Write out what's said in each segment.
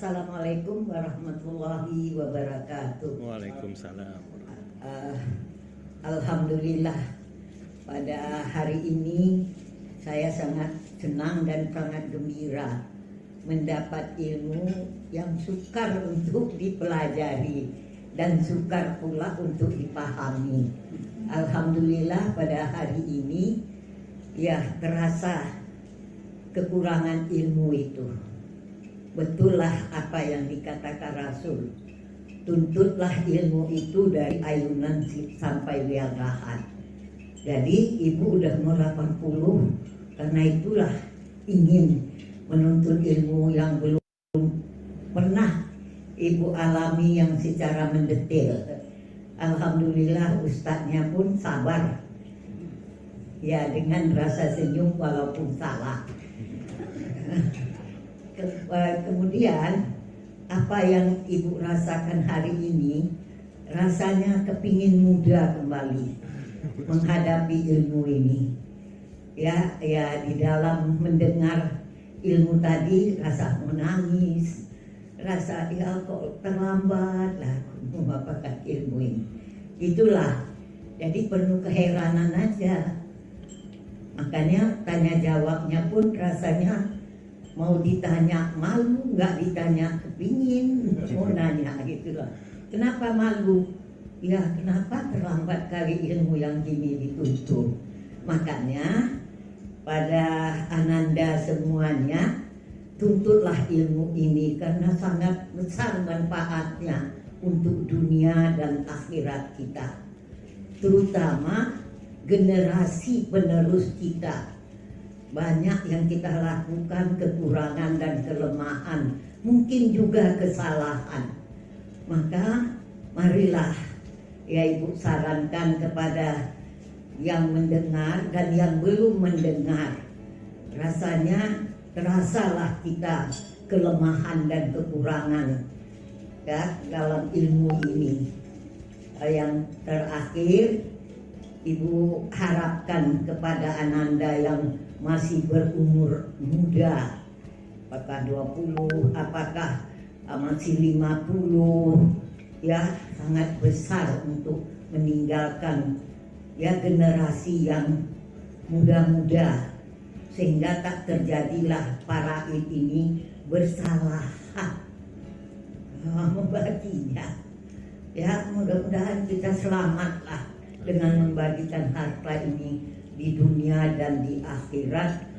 Assalamualaikum warahmatullahi wabarakatuh. Waalaikumsalam. Alhamdulillah, pada hari ini saya sangat senang dan sangat gembira mendapat ilmu yang sukar untuk dipelajari dan sukar pula untuk dipahami. Alhamdulillah, pada hari ini ya terasa kekurangan ilmu itu. Betullah apa yang dikatakan Rasul, tuntutlah ilmu itu dari ayunan sampai liang lahat. Jadi ibu udah mau 80, karena itulah ingin menuntut ilmu yang belum pernah ibu alami yang secara mendetail. Alhamdulillah, ustadznya pun sabar ya, dengan rasa senyum walaupun salah. Kemudian apa yang ibu rasakan hari ini, rasanya kepingin muda kembali menghadapi ilmu ini. Ya di dalam mendengar ilmu tadi rasa menangis, rasa ya kok terlambat lah mendapatkan ilmu ini. Itulah, jadi penuh keheranan aja. Makanya tanya jawabnya pun rasanya mau ditanya malu, nggak ditanya kepingin, mau nanya gitu loh. Kenapa malu? Ya kenapa terlambat kali ilmu yang gini dituntut. Makanya pada Ananda semuanya, tuntutlah ilmu ini karena sangat besar manfaatnya untuk dunia dan akhirat kita. Terutama generasi penerus kita. Banyak yang kita lakukan kekurangan dan kelemahan, mungkin juga kesalahan. Maka marilah ya ibu sarankan kepada yang mendengar dan yang belum mendengar, rasanya terasalah kita kelemahan dan kekurangan ya dalam ilmu ini. Yang terakhir, ibu harapkan kepada Ananda yang masih berumur muda, apakah 20, apakah masih 50, ya sangat besar untuk meninggalkan ya generasi yang muda-muda, sehingga tak terjadilah para ini bersalah membaginya. Ya mudah-mudahan kita selamatlah dengan membagikan harta ini di dunia dan di akhirat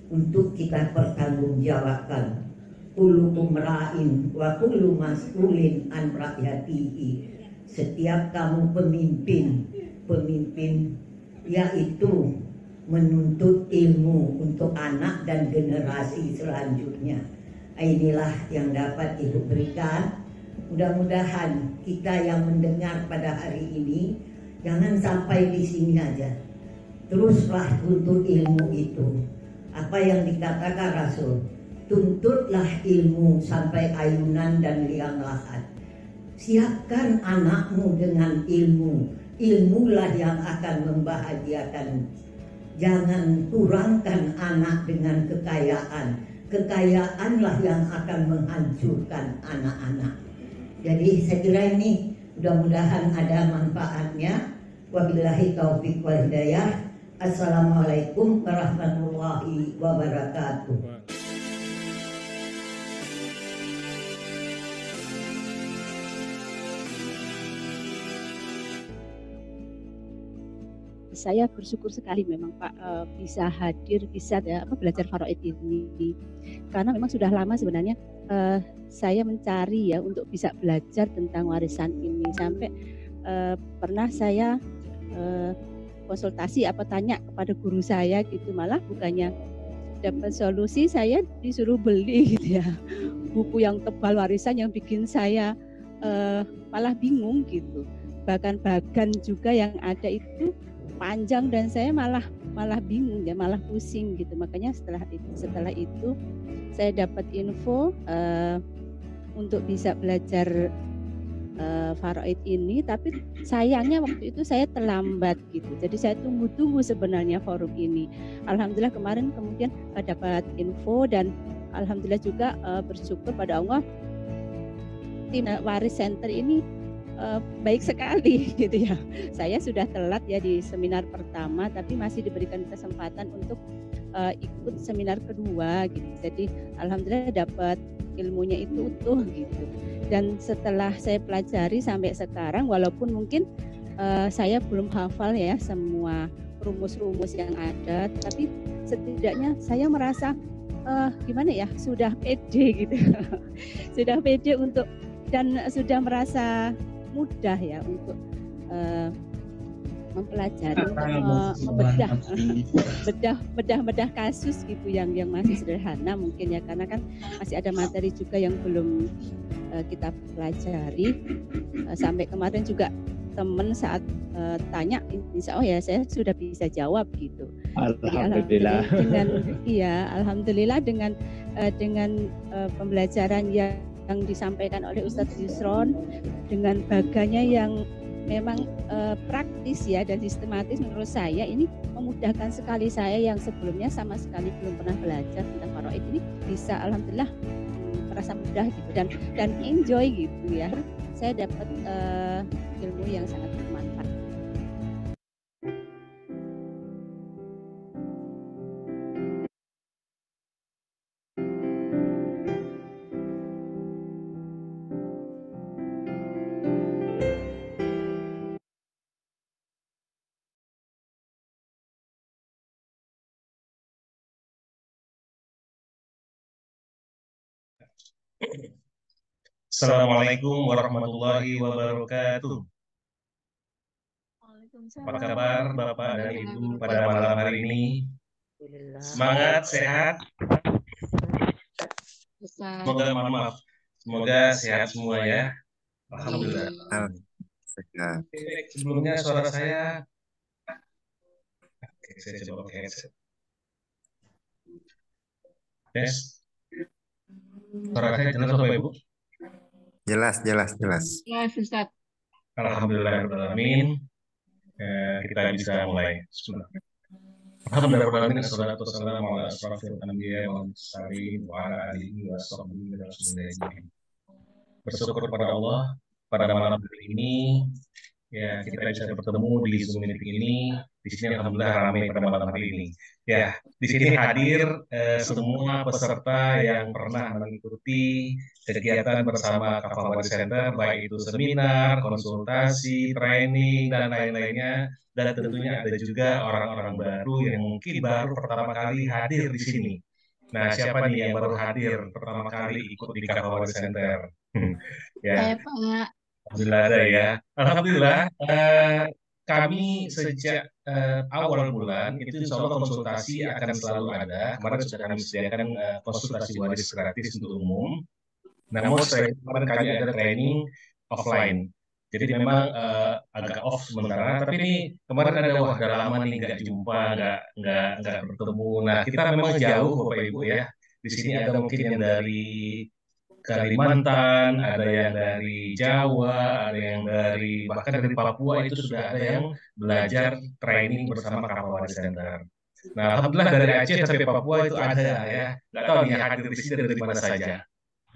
untuk kita pertanggungjawabkan. Kullukum ra'in wa kullu mas'ulin an ra'yatihi. Setiap kamu pemimpin yaitu menuntut ilmu untuk anak dan generasi selanjutnya. Inilah yang dapat ibu berikan. Mudah-mudahan kita yang mendengar pada hari ini jangan sampai di sini aja. Teruslah tuntut ilmu itu. Apa yang dikatakan Rasul, tuntutlah ilmu sampai ayunan dan liang lahat. Siapkan anakmu dengan ilmu. Ilmulah yang akan membahagiakanmu. Jangan kurangkan anak dengan kekayaan. Kekayaanlah yang akan menghancurkan anak-anak. Jadi saya kira ini mudah-mudahan ada manfaatnya. Wabillahi taufiq wal hidayah. Assalamualaikum warahmatullahi wabarakatuh. Saya bersyukur sekali memang Pak bisa hadir, bisa belajar faraid ini, karena memang sudah lama sebenarnya saya mencari ya untuk bisa belajar tentang warisan ini. Sampai pernah saya konsultasi tanya kepada guru saya gitu, malah bukannya dapat solusi, saya disuruh beli gitu ya buku yang tebal warisan yang bikin saya malah bingung gitu. Bahkan bagan juga yang ada itu panjang dan saya malah bingung ya, malah pusing gitu. Makanya setelah itu saya dapat info untuk bisa belajar faraid ini, tapi sayangnya waktu itu saya terlambat gitu. Jadi saya tunggu sebenarnya forum ini. Alhamdulillah kemarin kemudian dapat info dan alhamdulillah juga bersyukur pada Allah, tim Waris Center ini baik sekali gitu ya. Saya sudah telat ya di seminar pertama, tapi masih diberikan kesempatan untuk ikut seminar kedua gitu. Jadi alhamdulillah dapat ilmunya itu utuh gitu. Dan setelah saya pelajari sampai sekarang, walaupun mungkin saya belum hafal ya semua rumus-rumus yang ada, tapi setidaknya saya merasa gimana ya, sudah pede gitu. Sudah pede untuk dan sudah merasa mudah ya untuk mempelajari, bedah kasus gitu yang masih sederhana mungkin ya, karena kan masih ada materi juga yang belum kita pelajari. Sampai kemarin juga teman saat tanya, insya Allah ya saya sudah bisa jawab gitu. Alhamdulillah. Jadi, alhamdulillah dengan pembelajaran yang disampaikan oleh Ustadz Yusron dengan baganya yang memang praktis ya dan sistematis, menurut saya ini memudahkan sekali saya yang sebelumnya sama sekali belum pernah belajar tentang faraid ini, bisa alhamdulillah terasa mudah gitu dan enjoy gitu ya. Saya dapat ilmu yang sangat bermanfaat. Assalamualaikum warahmatullahi wabarakatuh. Apa kabar Bapak dan Ibu pada malam hari ini? Semangat, sehat? Semoga sehat semua ya. Alhamdulillah. Sebelumnya suara saya, saya coba pakai headset. Tes. Suara saya jelas Bapak Ibu? Jelas. Ya, Ustaz. Alhamdulillahirrahmanirrahim. Kita bisa mulai. Alhamdulillahirrahmanirrahim. Assalamualaikum warahmatullahi wabarakatuh. Bersyukur kepada Allah pada malam hari ini ya kita bisa bertemu di Zoom meeting ini. Di sini alhamdulillah ramai pada malam hari ini. Ya, di sini hadir semua peserta yang pernah mengikuti kegiatan bersama Kafal Waris Center, baik itu seminar, konsultasi, training dan lain-lainnya. Dan tentunya ada juga orang-orang baru yang mungkin baru pertama kali hadir di sini. Nah, siapa nih yang baru hadir pertama kali ikut di Kafal Waris Center? Ya. Saya Pak. Alhamdulillah ada ya. Alhamdulillah kami sejak awal bulan itu insya Allah konsultasi akan selalu ada. Kemarin sudah kami sediakan konsultasi waris gratis untuk umum. Namun kemarin kami ada training offline. Jadi memang agak off sementara. Tapi ini kemarin ada wah udah lama nih nggak jumpa, nggak bertemu. Nah kita memang jauh Bapak Ibu ya. Di sini ada mungkin yang dari Kalimantan, ada yang dari Jawa, ada yang dari bahkan dari Papua itu sudah ada yang belajar training bersama Kafal Waris Center. Nah, alhamdulillah dari Aceh sampai Papua itu ada ya. Nggak tahu nih hadir di sini dari mana saja.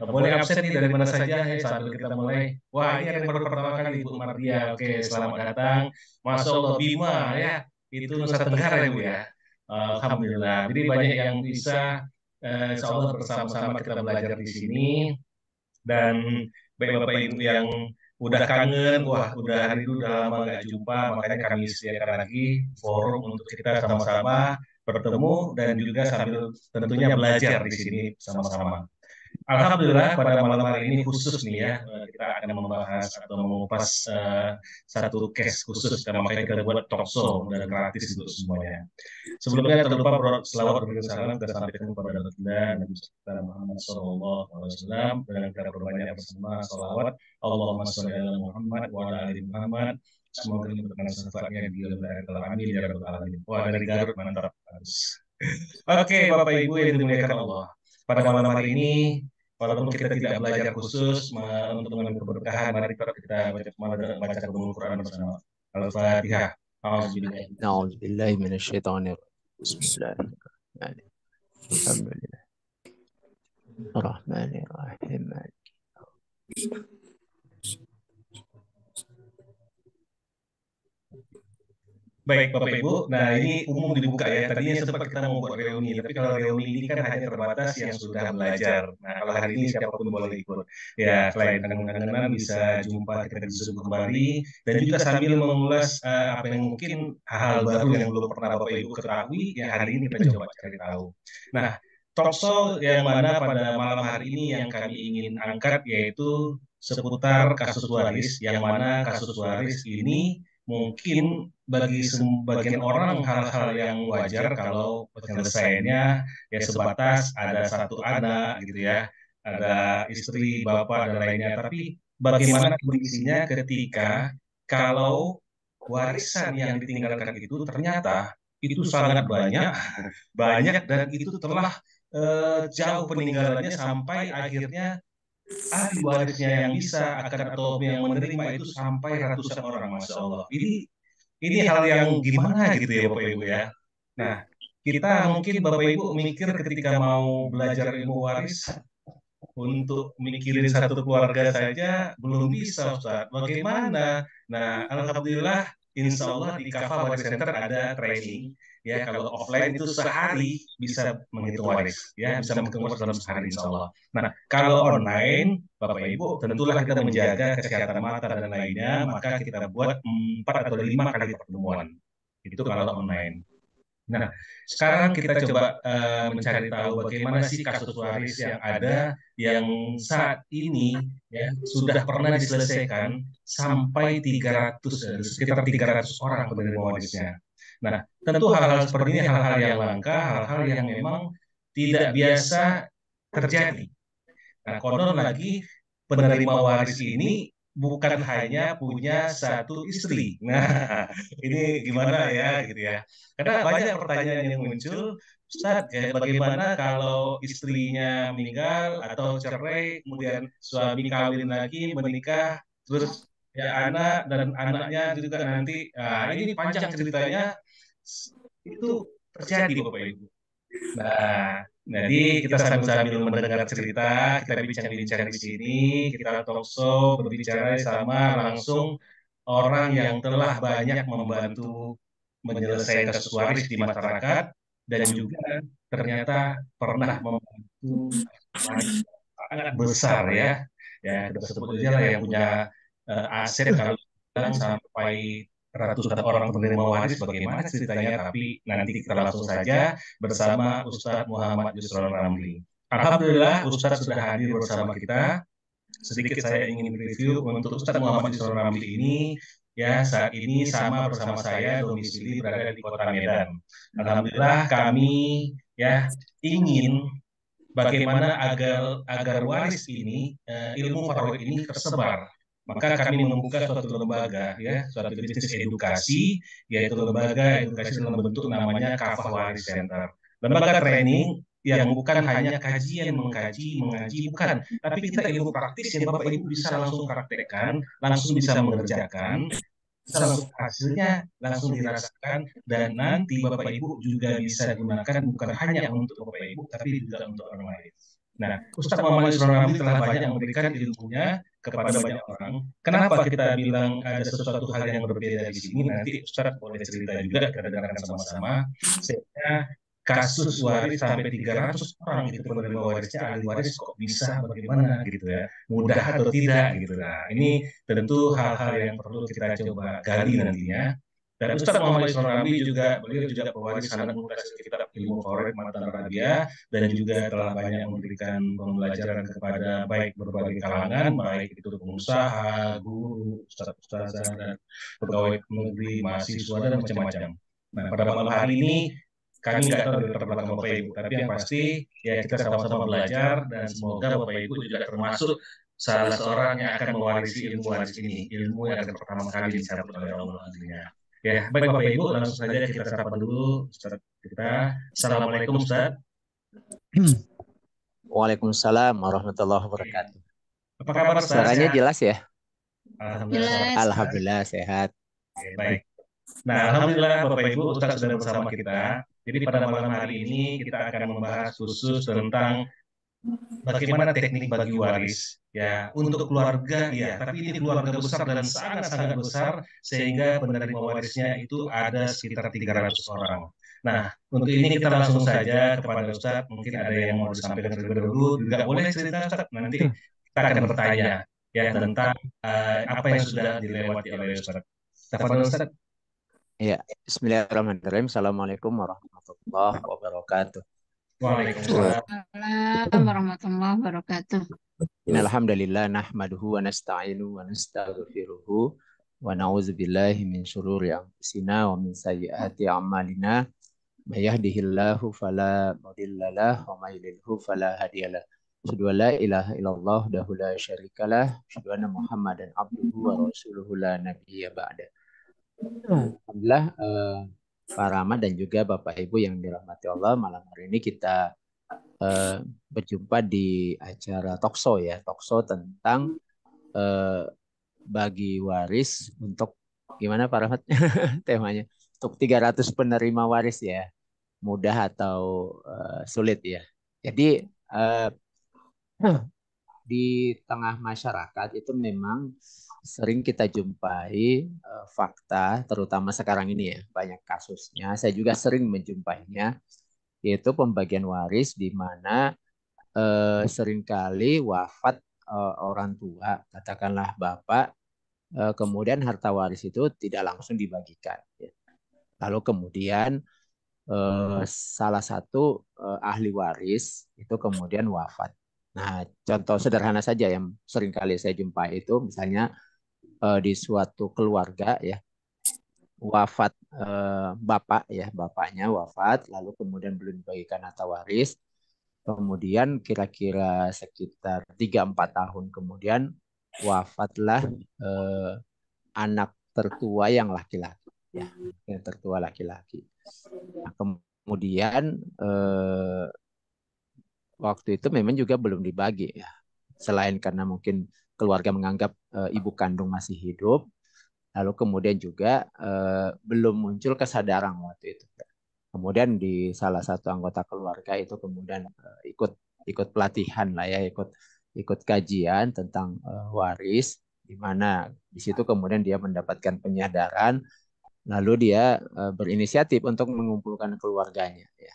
Boleh absen nih dari mana saja ya sambil kita mulai. Wah ini yang baru pertama kali Ibu Mardia. Oke, selamat datang. Masya Allah Bima ya. Itu Nusa Tenggara ya Bu ya. Alhamdulillah. Jadi banyak yang bisa insya Allah bersama-sama kita belajar di sini. Dan baik Bapak Ibu yang udah kangen, wah udah hari itu udah lama nggak jumpa, makanya kami sediakan lagi forum untuk kita sama-sama bertemu dan juga sambil tentunya belajar di sini sama-sama. Alhamdulillah pada malam hari ini khusus nih ya, kita akan membahas atau mengupas satu case khusus, karena makanya kita buat talk show dan gratis untuk semuanya. Sebelumnya tak lupa selawat dan salam kita sampaikan kepada Baginda Nabi kita Muhammad SAW dengan kita berbanyak bersama salawat Allahumma sholli ala Muhammad wa ala ali Muhammad. Semoga ini berkenan syafaatnya di dalam amin ya rabbal alamin. Wah dari Garut mantap. Oke Bapak Ibu yang dimuliakan Allah. Pada malam hari ini, walaupun kita tidak belajar khusus untuk mengambil keberkahan, mari kita baca Quran bersama. Al-Fatihah. A'udzubillahi minasyaitonir rajim. Bismillahirrahmanirrahim. Alhamdulillah. Bismillahirrahmanirrahim. Baik Bapak Ibu, nah ini umum dibuka ya. Tadinya sempat kita mau buat reuni, tapi kalau reuni ini kan hanya terbatas yang sudah belajar. Nah kalau hari ini siapapun boleh ikut. Ya selain kangen-kangenan bisa jumpa, kita bisa kembali, dan juga sambil mengulas apa yang mungkin hal-hal baru yang belum pernah Bapak Ibu ketahui, ya hari ini kita coba cari tahu. Nah, talkshow yang mana pada malam hari ini yang kami ingin angkat yaitu seputar kasus Waris, yang mana kasus Waris ini mungkin bagi sebagian orang hal-hal yang wajar kalau penyelesaiannya ya sebatas ada satu anak gitu ya, ada istri, bapak dan lainnya. Tapi bagaimana kondisinya ketika kalau warisan yang ditinggalkan itu ternyata itu sangat banyak, banyak dan itu telah jauh peninggalannya sampai akhirnya ahli warisnya yang bisa akan atau yang menerima itu sampai ratusan orang, Masya Allah. Ini hal yang gimana gitu ya Bapak Ibu ya. Nah, kita mungkin Bapak Ibu mikir ketika mau belajar ilmu waris untuk mikirin satu keluarga saja belum bisa Ustaz. Bagaimana? Nah, Alhamdulillah Insya Allah di Kafa Waris Center ada training. Ya, kalau offline itu sehari bisa menghitung waris. Ya, bisa menghitung waris dalam sehari Insya Allah. Nah, kalau online, Bapak Ibu, tentulah kita menjaga kesehatan mata dan lainnya, maka kita buat 4 atau 5 kali pertemuan. Itu kalau online. Nah, sekarang kita coba mencari tahu bagaimana sih kasus waris yang ada yang saat ini ya sudah pernah diselesaikan sampai 300 sekitar 300 orang penerima warisnya. Nah, tentu hal-hal seperti ini hal-hal yang langka, hal-hal yang memang tidak biasa terjadi. Nah, konon lagi penerima waris ini bukan hanya punya satu istri. Nah, ini gimana ya gitu ya. Karena banyak pertanyaan yang muncul, Ustaz, ya, bagaimana kalau istrinya meninggal atau cerai, kemudian suami kawin lagi, menikah, terus ya anak dan anaknya juga nanti, nah, ini panjang ceritanya, itu terjadi Bapak Ibu. Nah, jadi kita sambil-sambil mendengar cerita, kita bincang-bincang di sini, kita talk show, berbicara sama langsung orang yang telah banyak membantu menyelesaikan kasus waris di masyarakat dan juga ternyata pernah membantu waris sangat besar ya. Ya, kita sebut aja lah yang punya aset kalau bilang sampai ratusan orang penerima waris bagaimana ceritanya, tapi nanti kita langsung saja bersama Ustadz Muhammad Yusron Ramli. Alhamdulillah Ustadz sudah hadir bersama kita. Sedikit saya ingin review untuk Ustadz Muhammad Yusron Ramli ini. Ya, saat ini sama bersama saya domisili berada di Kota Medan. Alhamdulillah kami ya ingin bagaimana agar waris ini, ilmu faraid ini tersebar. Maka kami membuka suatu lembaga, ya, suatu bisnis edukasi, yaitu lembaga edukasi dalam bentuk namanya Kafa Waris Center. Lembaga training yang bukan hanya kajian, mengkaji, mengaji, bukan. Tapi kita ilmu praktis yang Bapak Ibu bisa langsung praktekkan, langsung bisa mengerjakan, bisa langsung hasilnya langsung dirasakan, dan nanti Bapak Ibu juga bisa gunakan bukan hanya untuk Bapak Ibu, tapi juga untuk orang lain. Nah, Ustadz Muhammad Yusron Ramli telah banyak memberikan ilmunya kepada banyak orang. Kenapa kita bilang ada sesuatu hal yang berbeda di sini? Nanti Ustadz boleh cerita juga, kita dengarkan sama-sama. Sehingga kasus waris sampai 300 orang itu penerima warisnya, ahli waris kok bisa, bagaimana gitu ya, mudah atau tidak gitu. Nah, ini tentu hal-hal yang perlu kita coba gali nantinya. Dan Ustadz Muhammad Yusron Ramli juga, beliau juga pewaris sanad mutasi kitab ilmu faraid Matan Arabia, dan juga telah banyak memberikan pembelajaran kepada baik berbagai kalangan, baik itu pengusaha, guru, ustadz-ustadzah, dan pegawai negeri, mahasiswa, dan macam-macam. Nah, pada malam hari ini kami nggak tahu dari latar belakang Bapak Ibu, tapi yang pasti ya kita sama-sama belajar, dan semoga Bapak Ibu juga termasuk salah seorang yang akan mewarisi ilmu waris ini, ilmu yang akan pertama kali dicabut oleh Allah nantinya. Ya, baik Bapak Ibu, langsung saja kita sapa dulu Ustaz kita. Assalamualaikum Ustaz. Waalaikumsalam warahmatullahi wabarakatuh. Apa kabar Ustaz? Suaranya jelas ya? Alhamdulillah. Alhamdulillah sehat. Oke, baik. Nah, Alhamdulillah Bapak Ibu, Ustaz sudah bersama kita. Jadi pada malam hari ini kita akan membahas khusus tentang bagaimana teknik bagi waris ya untuk keluarga ya, tapi ini keluarga besar dan sangat-sangat besar sehingga penerima warisnya itu ada sekitar 300 orang. Nah, untuk ini kita langsung saja kepada Ustadz, mungkin ada yang mau disampaikan terlebih dahulu, juga boleh cerita Ustadz, nanti kita akan bertanya ya tentang apa yang sudah dilewati oleh Ustadz. Tafadhol Ustadz. Ya, Bismillahirrahmanirrahim. Assalamualaikum warahmatullahi wabarakatuh. Waalaikumsalam. Waalaikumsalam warahmatullahi wabarakatuh. Innalhamdulillah nahmaduhu wa nasta'inu wa nastaghfiruhu wa na'udzubillahi min syururi anfusina wa min sayyiati a'malina. May yahdihillahu fala mudhillalah wa may yudlilhu fala hadiyalah. Asyhadu an la ilaha illallah wahdahu la syarikalah, asyhadu anna Muhammadan abduhu wa rasuluhu la nabiyya ba'da. Alhamdulillah, Pak Rahmat dan juga Bapak Ibu yang dirahmati Allah, malam hari ini kita berjumpa di acara Talkshow ya, Talkshow tentang bagi waris untuk gimana Pak Rahmat temanya, untuk 300 penerima waris ya, mudah atau sulit ya. Jadi di tengah masyarakat itu memang sering kita jumpai fakta, terutama sekarang ini ya, banyak kasusnya. Saya juga sering menjumpainya, yaitu pembagian waris di mana seringkali wafat orang tua, katakanlah bapak, kemudian harta waris itu tidak langsung dibagikan. Ya. Lalu kemudian salah satu ahli waris itu kemudian wafat. Nah, contoh sederhana saja yang seringkali saya jumpai itu misalnya di suatu keluarga ya, wafat bapak ya, bapaknya wafat, lalu kemudian belum dibagikan harta waris, kemudian kira-kira sekitar 3-4 tahun kemudian wafatlah anak tertua yang laki-laki ya, yang tertua laki-laki. Nah, kemudian waktu itu memang juga belum dibagi ya. Selain karena mungkin keluarga menganggap ibu kandung masih hidup, lalu kemudian juga belum muncul kesadaran waktu itu. Kemudian di salah satu anggota keluarga itu kemudian ikut pelatihan lah ya, ikut kajian tentang waris, di mana di situ kemudian dia mendapatkan penyadaran, lalu dia berinisiatif untuk mengumpulkan keluarganya ya.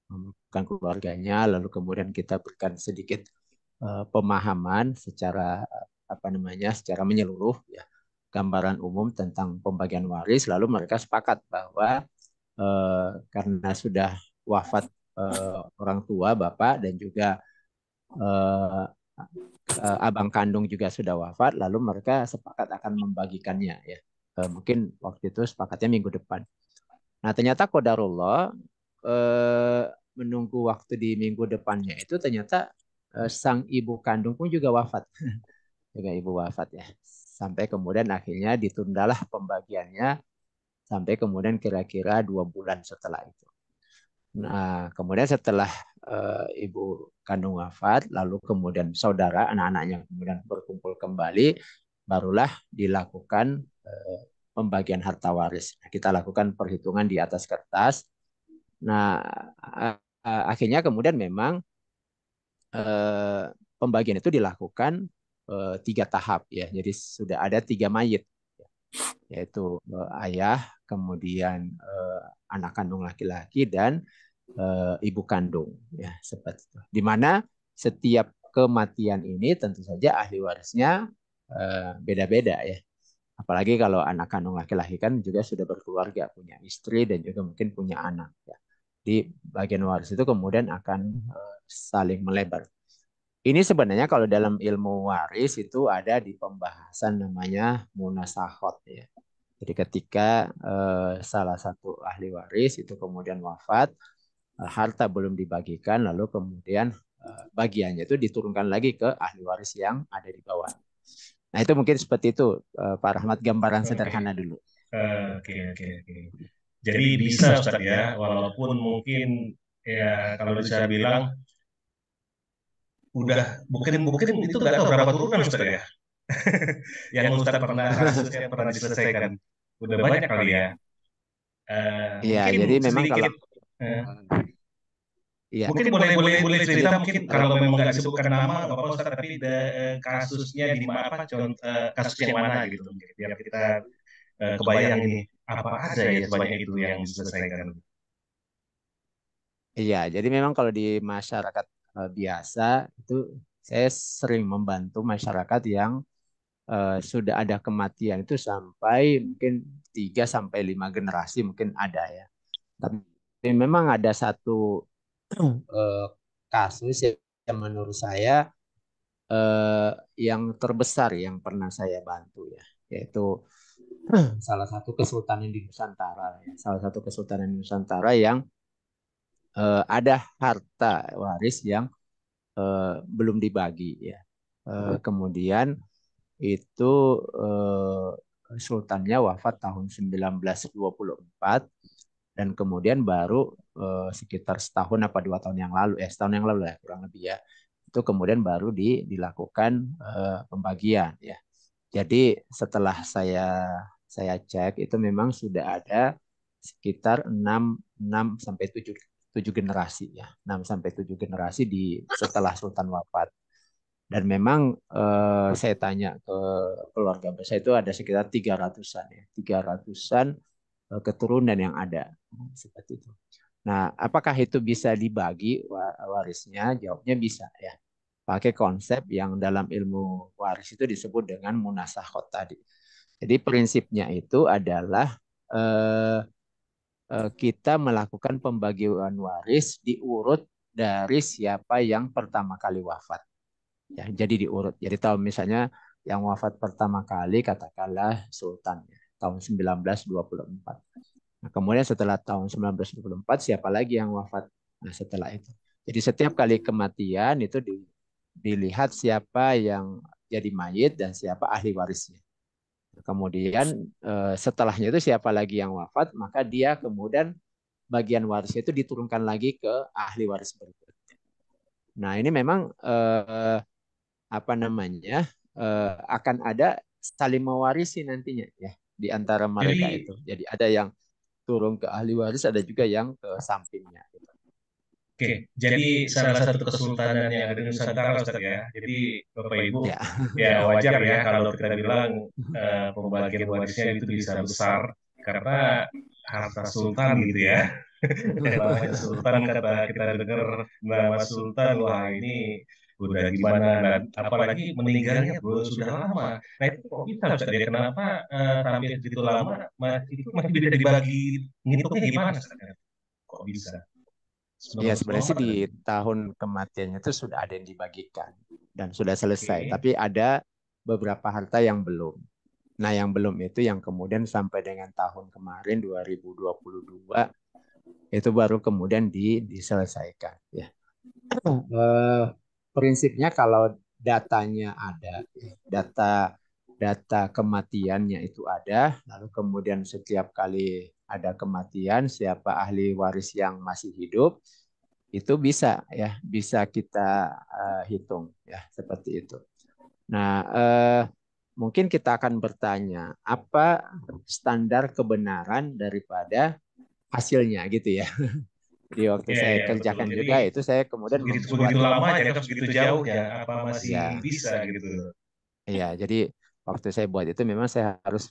Mengumpulkan keluarganya, lalu kemudian kita berikan sedikit pemahaman secara secara menyeluruh ya, gambaran umum tentang pembagian waris, lalu mereka sepakat bahwa karena sudah wafat orang tua bapak dan juga abang kandung juga sudah wafat, lalu mereka sepakat akan membagikannya ya. Mungkin waktu itu sepakatnya minggu depan. Nah, ternyata qadarullah menunggu waktu di minggu depannya itu ternyata sang ibu kandung pun juga wafat. Juga ibu wafat ya. Sampai kemudian akhirnya ditundalah pembagiannya sampai kemudian kira-kira 2 bulan setelah itu. Nah, kemudian setelah ibu kandung wafat, lalu kemudian saudara, anak-anaknya kemudian berkumpul kembali, barulah dilakukan pembagian harta waris. Nah, kita lakukan perhitungan di atas kertas. Nah, akhirnya kemudian memang pembagian itu dilakukan 3 tahap ya. Jadi sudah ada 3 mayit, yaitu ayah, kemudian anak kandung laki-laki dan ibu kandung ya, seperti itu. Di mana setiap kematian ini tentu saja ahli warisnya beda-beda ya. Apalagi kalau anak kandung laki-laki kan juga sudah berkeluarga, punya istri dan juga mungkin punya anak ya. Di bagian waris itu kemudian akan saling melebar. Ini sebenarnya kalau dalam ilmu waris itu ada di pembahasan namanya munasahot ya. Jadi ketika salah satu ahli waris itu kemudian wafat, harta belum dibagikan, lalu kemudian bagiannya itu diturunkan lagi ke ahli waris yang ada di bawah. Nah, itu mungkin seperti itu, Pak Rahmat, gambaran sederhana dulu. Oke. Jadi bisa Ustaz ya, walaupun mungkin ya kalau bisa bilang udah mungkin itu nggak tahu berapa turunan Ustaz ya. Yang Ustaz pernah kasusnya pernah diselesaikan. Udah banyak kali ya. Iya, Mungkin jadi memang sedikit kalau Iya, Mungkin boleh cerita mungkin kalau memang nggak disebutkan nama nggak apa-apa Ustaz, tapi kasusnya di mana apa kasus yang mana gitu mungkin biar kita kebayang ini apa aja ya sebanyak itu yang diselesaikan. iya. Jadi memang kalau di masyarakat biasa itu saya sering membantu masyarakat yang sudah ada kematian itu sampai mungkin 3 sampai 5 generasi mungkin ada ya. Tapi memang ada satu eh, kasus yang menurut saya eh, yang terbesar yang pernah saya bantu ya, yaitu salah satu kesultanan di Nusantara ya. Salah satu kesultanan di Nusantara yang ada harta waris yang belum dibagi ya. Kemudian itu sultannya wafat tahun 1924 dan kemudian baru sekitar setahun apa 2 tahun yang lalu setahun yang lalu ya kurang lebih ya itu kemudian baru dilakukan pembagian ya. Jadi setelah saya cek itu memang sudah ada sekitar 6 sampai 7 generasi ya. 6 sampai 7 generasi di setelah sultan wafat. Dan memang saya tanya ke keluarga besar itu ada sekitar 300-an ya. 300-an keturunan yang ada seperti itu. Nah, apakah itu bisa dibagi warisnya? Jawabnya bisa ya. Pakai konsep yang dalam ilmu waris itu disebut dengan munasakhot tadi. Jadi prinsipnya itu adalah eh, kita melakukan pembagian waris diurut dari siapa yang pertama kali wafat. Ya, jadi diurut. Jadi tahu misalnya yang wafat pertama kali katakanlah sultan ya, tahun 1924. Nah, kemudian setelah tahun 1924 siapa lagi yang wafat? Nah, setelah itu. Jadi setiap kali kematian itu dilihat siapa yang jadi mayit dan siapa ahli warisnya. Kemudian setelahnya itu siapa lagi yang wafat, maka dia kemudian bagian warisnya itu diturunkan lagi ke ahli waris berikutnya. Nah, ini memang apa namanya akan ada saling mewarisi nantinya ya di antara mereka Jadi itu. Jadi ada yang turun ke ahli waris, ada juga yang ke sampingnya. oke, jadi salah satu kesultanan yang ada di Nusantara Ustaz ya. Jadi Bapak Ibu Ya, ya wajar ya kalau kita bilang pembagian warisnya itu bisa besar karena harta sultan gitu ya. Namanya sultan kata kita dengar nama sultan wah ini udah gimana nah, apalagi meninggalnya bro sudah lama. Nah itu kok bisa Ustaz ya kenapa sampai segitu lama itu masih bisa dibagi ngitungnya gimana Ustaz? Kok bisa? ya Menurut sebenarnya sih Muhammad di ada? tahun kematiannya itu sudah ada yang dibagikan dan sudah selesai. Oke. Tapi ada beberapa harta yang belum. Nah, yang belum itu yang kemudian sampai dengan tahun kemarin 2022 itu baru kemudian diselesaikan. Ya. Eh, prinsipnya kalau datanya ada, data data kematiannya itu ada, lalu kemudian setiap kali ada kematian, siapa ahli waris yang masih hidup, itu bisa ya, bisa kita hitung ya seperti itu. Nah, mungkin kita akan bertanya, apa standar kebenaran daripada hasilnya gitu ya. Jadi waktu Iya, saya iya, betul. kerjakan Jadi juga itu saya kemudian begitu membuat begitu lama jadi harus begitu jauh ya, apa masih ya, bisa gitu. ya. Jadi waktu saya buat itu memang saya harus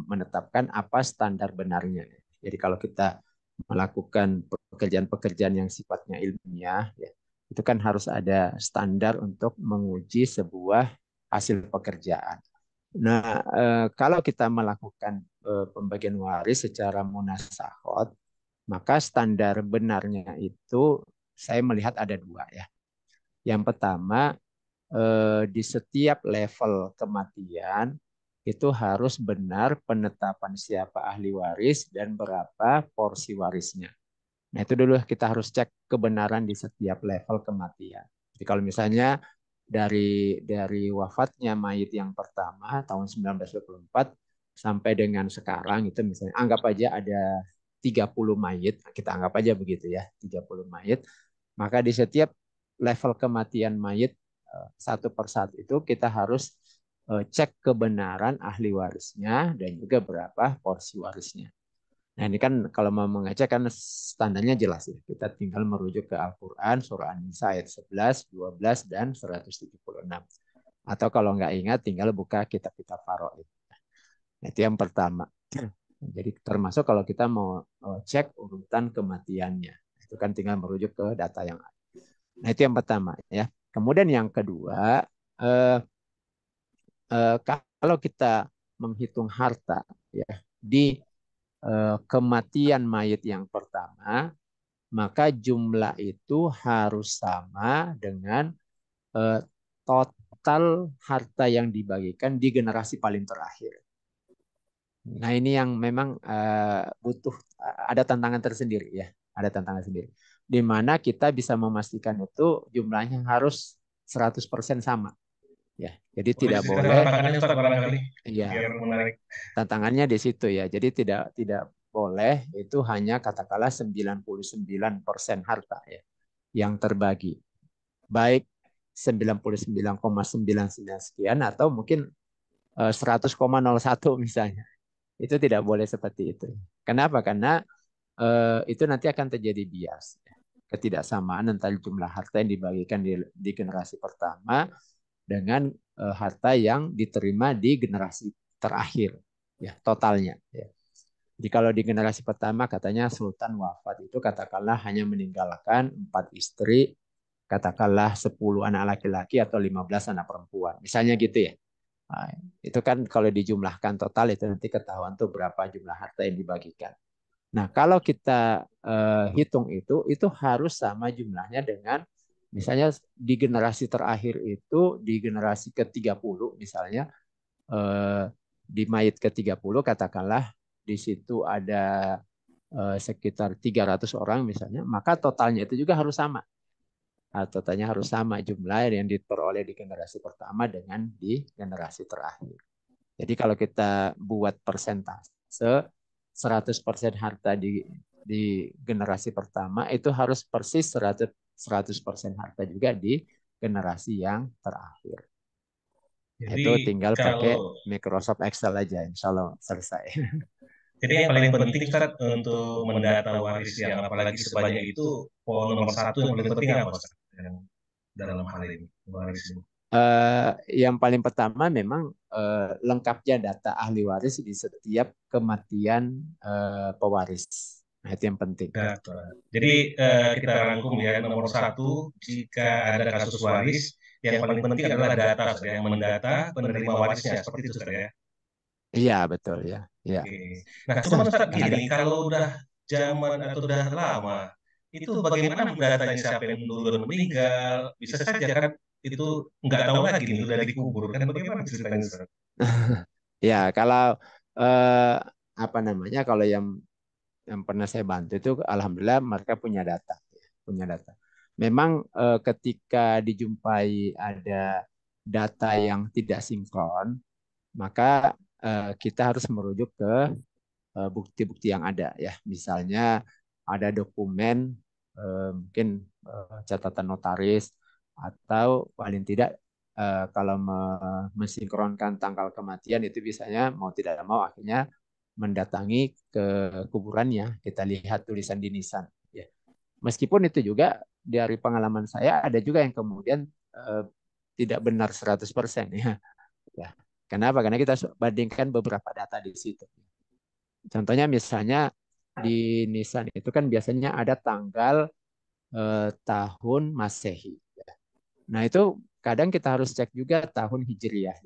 menetapkan apa standar benarnya. Jadi kalau kita melakukan pekerjaan-pekerjaan yang sifatnya ilmiah, ya, itu kan harus ada standar untuk menguji sebuah hasil pekerjaan. Nah, kalau kita melakukan pembagian waris secara munasakhot, maka standar benarnya itu saya melihat ada dua ya. Yang pertama, di setiap level kematian itu harus benar penetapan siapa ahli waris dan berapa porsi warisnya. Nah, itu dulu kita harus cek kebenaran di setiap level kematian. Jadi kalau misalnya dari wafatnya mayit yang pertama tahun 1924 sampai dengan sekarang itu misalnya anggap aja ada 30 mayit, kita anggap aja begitu ya, 30 mayit, maka di setiap level kematian mayit satu persatu itu kita harus cek kebenaran ahli warisnya dan juga berapa porsi warisnya. Nah ini kan kalau mau mengecek kan standarnya jelas ya. Kita tinggal merujuk ke Al-Quran, surah An-Nisa ayat 11, 12, dan 176. Atau kalau nggak ingat tinggal buka kitab-kitab Faraid. Nah, itu yang pertama. Jadi termasuk kalau kita mau cek urutan kematiannya. Itu kan tinggal merujuk ke data yang ada. Nah itu yang pertama ya. Kemudian yang kedua, kalau kita menghitung harta ya di kematian mayit yang pertama, maka jumlah itu harus sama dengan total harta yang dibagikan di generasi paling terakhir. Nah ini yang memang butuh ada tantangan tersendiri ya, ada tantangan sendiri. Di mana kita bisa memastikan itu jumlahnya harus 100% sama. Ya, jadi tidak boleh. Tantangannya Ustaz barangkali Iya. biar menarik. Tantangannya di situ ya. Jadi tidak boleh itu hanya katakanlah 99% harta ya yang terbagi. Baik 99,99 sekian atau mungkin 100,01 misalnya. Itu tidak boleh seperti itu. Kenapa? Karena itu nanti akan terjadi bias. Ketidaksamaan antara jumlah harta yang dibagikan di generasi pertama dengan harta yang diterima di generasi terakhir. Ya, totalnya. Ya. Jadi kalau di generasi pertama katanya Sultan wafat itu katakanlah hanya meninggalkan 4 istri, katakanlah 10 anak laki-laki atau 15 anak perempuan. Misalnya gitu ya. Nah, itu kan kalau dijumlahkan total itu nanti ketahuan tuh berapa jumlah harta yang dibagikan. Nah, kalau kita hitung itu harus sama jumlahnya dengan misalnya di generasi terakhir itu di generasi ke-30 misalnya di mayit ke-30 katakanlah di situ ada sekitar 300 orang misalnya, maka totalnya itu juga harus sama. Totalnya harus sama jumlah yang diperoleh di generasi pertama dengan di generasi terakhir. Jadi kalau kita buat persentase 100% harta di generasi pertama itu harus persis 100% harta juga di generasi yang terakhir. Jadi Itu tinggal pakai kalau Microsoft Excel aja, insya Allah selesai. jadi yang paling penting Ustaz untuk mendata waris yang apalagi sebanyak itu, poin nomor satu yang paling penting apa Ustaz? Yang dalam hal ini waris ini. Yang paling pertama memang lengkapnya data ahli waris di setiap kematian pewaris. Nah, itu yang penting. Data. Jadi kita rangkum ya, nomor satu, jika ada kasus waris, yang paling penting adalah data, Ustaz, yang mendata penerima warisnya, seperti itu Ustaz ya. Iya, betul ya. Ya. Oke. Nah, cuma Ustaz gini, kalau udah zaman atau udah lama, itu bagaimana mendatanya siapa yang duluan meninggal? Bisa saja kan itu nggak tahu lagi nih, udah dikubur kan? Bagaimana ceritanya Ustaz? Ya, kalau apa namanya? Kalau yang pernah saya bantu itu alhamdulillah mereka punya data, punya data. Memang ketika dijumpai ada data yang tidak sinkron, maka kita harus merujuk ke bukti-bukti yang ada ya. Misalnya ada dokumen mungkin catatan notaris atau paling tidak kalau mensinkronkan tanggal kematian itu biasanya mau tidak mau akhirnya mendatangi ke kuburannya, kita lihat tulisan di nisan. Ya. Meskipun itu juga dari pengalaman saya ada juga yang kemudian tidak benar 100% ya. Ya. Kenapa? Karena kita bandingkan beberapa data di situ. Contohnya misalnya di nisan itu kan biasanya ada tanggal tahun Masehi. Nah itu kadang kita harus cek juga tahun Hijriah.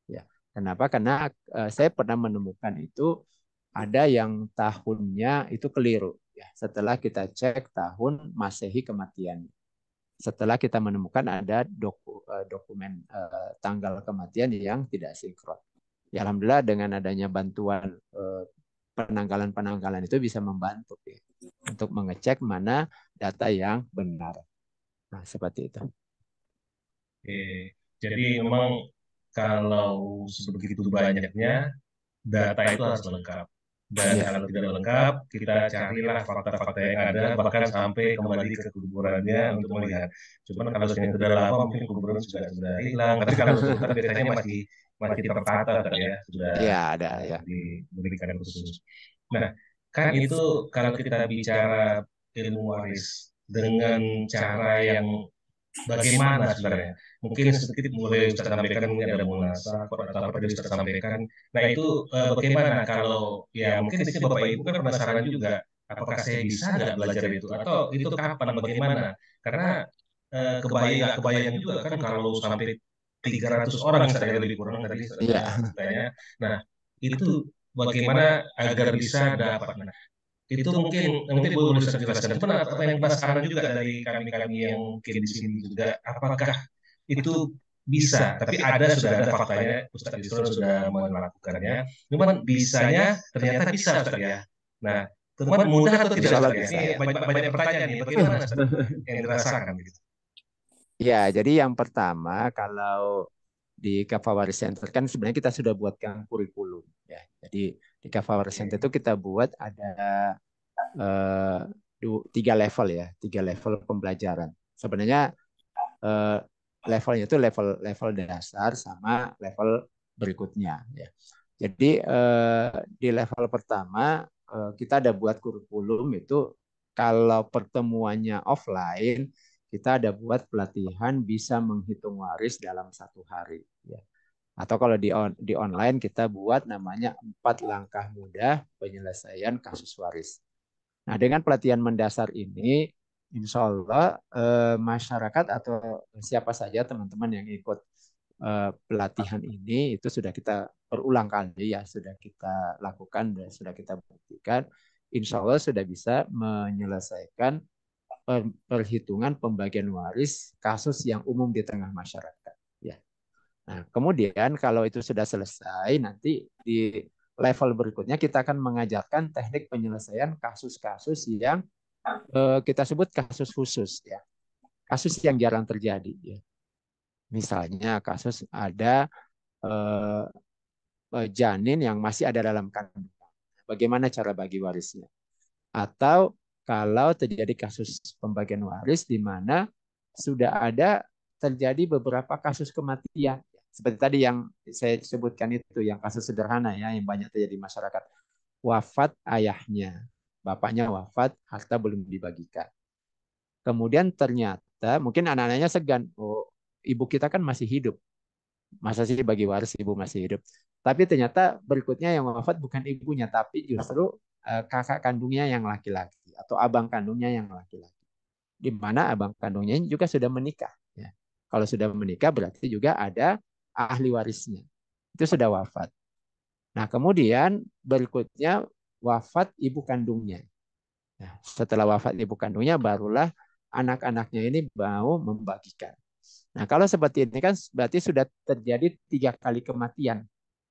Ya. Kenapa? Karena saya pernah menemukan itu ada yang tahunnya itu keliru. Ya. Setelah kita cek tahun Masehi kematian. Setelah kita menemukan ada dokumen tanggal kematian yang tidak sinkron. Ya, alhamdulillah dengan adanya bantuan penanggalan-penanggalan itu bisa membantu ya, untuk mengecek mana data yang benar. Nah, seperti itu. Oke. Jadi memang kalau sebegitu banyaknya, data itu harus lengkap. Dan kalau tidak lengkap, kita carilah fakta-fakta yang ada, bahkan sampai kembali ke kuburannya untuk melihat. Cuman kalau sudah lama, mungkin kuburan sudah hilang. Tapi kalau sultan biasanya masih tertata, ya sudah ya ada ya diberikan khusus. Nah, kan itu kalau kita bicara ilmu waris dengan cara yang bagaimana sebenarnya? Mungkin sedikit mulai Ustaz sampaikan ini ada munasabah atau apa tadi Ustaz sampaikan. Nah itu bagaimana kalau ya mungkin di sini Bapak Ibu kan penasaran juga apakah saya bisa nggak belajar itu atau itu kapan bagaimana? Karena kebayang juga kan kalau sampai 300 orang saya lebih kurang tadi Iya. ceritanya. Nah itu bagaimana agar bisa dapat? Nah, itu mungkin boleh saya jelaskan. Cuman apa yang penasaran juga dari kami-kami yang mungkin di sini juga, apakah itu bisa? Tapi sudah ada faktanya, Ustadz Yusron sudah melakukannya. Cuman bisanya ternyata bisa, Ustadz ya. Nah, teman mudah atau tidak, Insya Allah Ustadz ya? bisa Ini ya. banyak pertanyaan nih, bagaimana Ustadz yang dirasakan gitu? Ya, jadi yang pertama kalau di Kavawaris Center kan sebenarnya kita sudah buatkan kurikulum ya. Jadi di Kavawaris Center itu kita buat ada eh, 3 level ya, 3 level pembelajaran. Sebenarnya eh, levelnya itu level dasar sama level berikutnya ya. Jadi di level pertama kita ada buat kurikulum itu kalau pertemuannya offline kita ada buat pelatihan bisa menghitung waris dalam 1 hari ya. Atau kalau di online kita buat namanya 4 langkah mudah penyelesaian kasus waris. Nah, dengan pelatihan mendasar ini, insya Allah masyarakat atau siapa saja teman-teman yang ikut pelatihan ini itu sudah kita berulang kali ya, sudah kita lakukan dan sudah kita buktikan, insya Allah sudah bisa menyelesaikan perhitungan pembagian waris kasus yang umum di tengah masyarakat. Ya. Nah, kemudian kalau itu sudah selesai, nanti di level berikutnya kita akan mengajarkan teknik penyelesaian kasus-kasus yang kita sebut kasus khusus ya, kasus yang jarang terjadi ya. Misalnya kasus ada janin yang masih ada dalam kandungan, bagaimana cara bagi warisnya? Atau kalau terjadi kasus pembagian waris di mana sudah ada terjadi beberapa kasus kematian, seperti tadi yang saya sebutkan itu, yang kasus sederhana ya, yang banyak terjadi di masyarakat, wafat ayahnya, bapaknya wafat, harta belum dibagikan. Kemudian ternyata mungkin anak-anaknya segan, oh ibu kita kan masih hidup, masa sih bagi waris ibu masih hidup. Tapi ternyata berikutnya yang wafat bukan ibunya, tapi justru kakak kandungnya yang laki-laki atau abang kandungnya yang laki-laki. Di mana abang kandungnya juga sudah menikah. Ya. Kalau sudah menikah berarti juga ada ahli warisnya. Itu sudah wafat. Nah kemudian berikutnya wafat ibu kandungnya. Nah, setelah wafat ibu kandungnya barulah anak-anaknya ini mau membagikan. Nah, kalau seperti ini kan berarti sudah terjadi 3 kali kematian.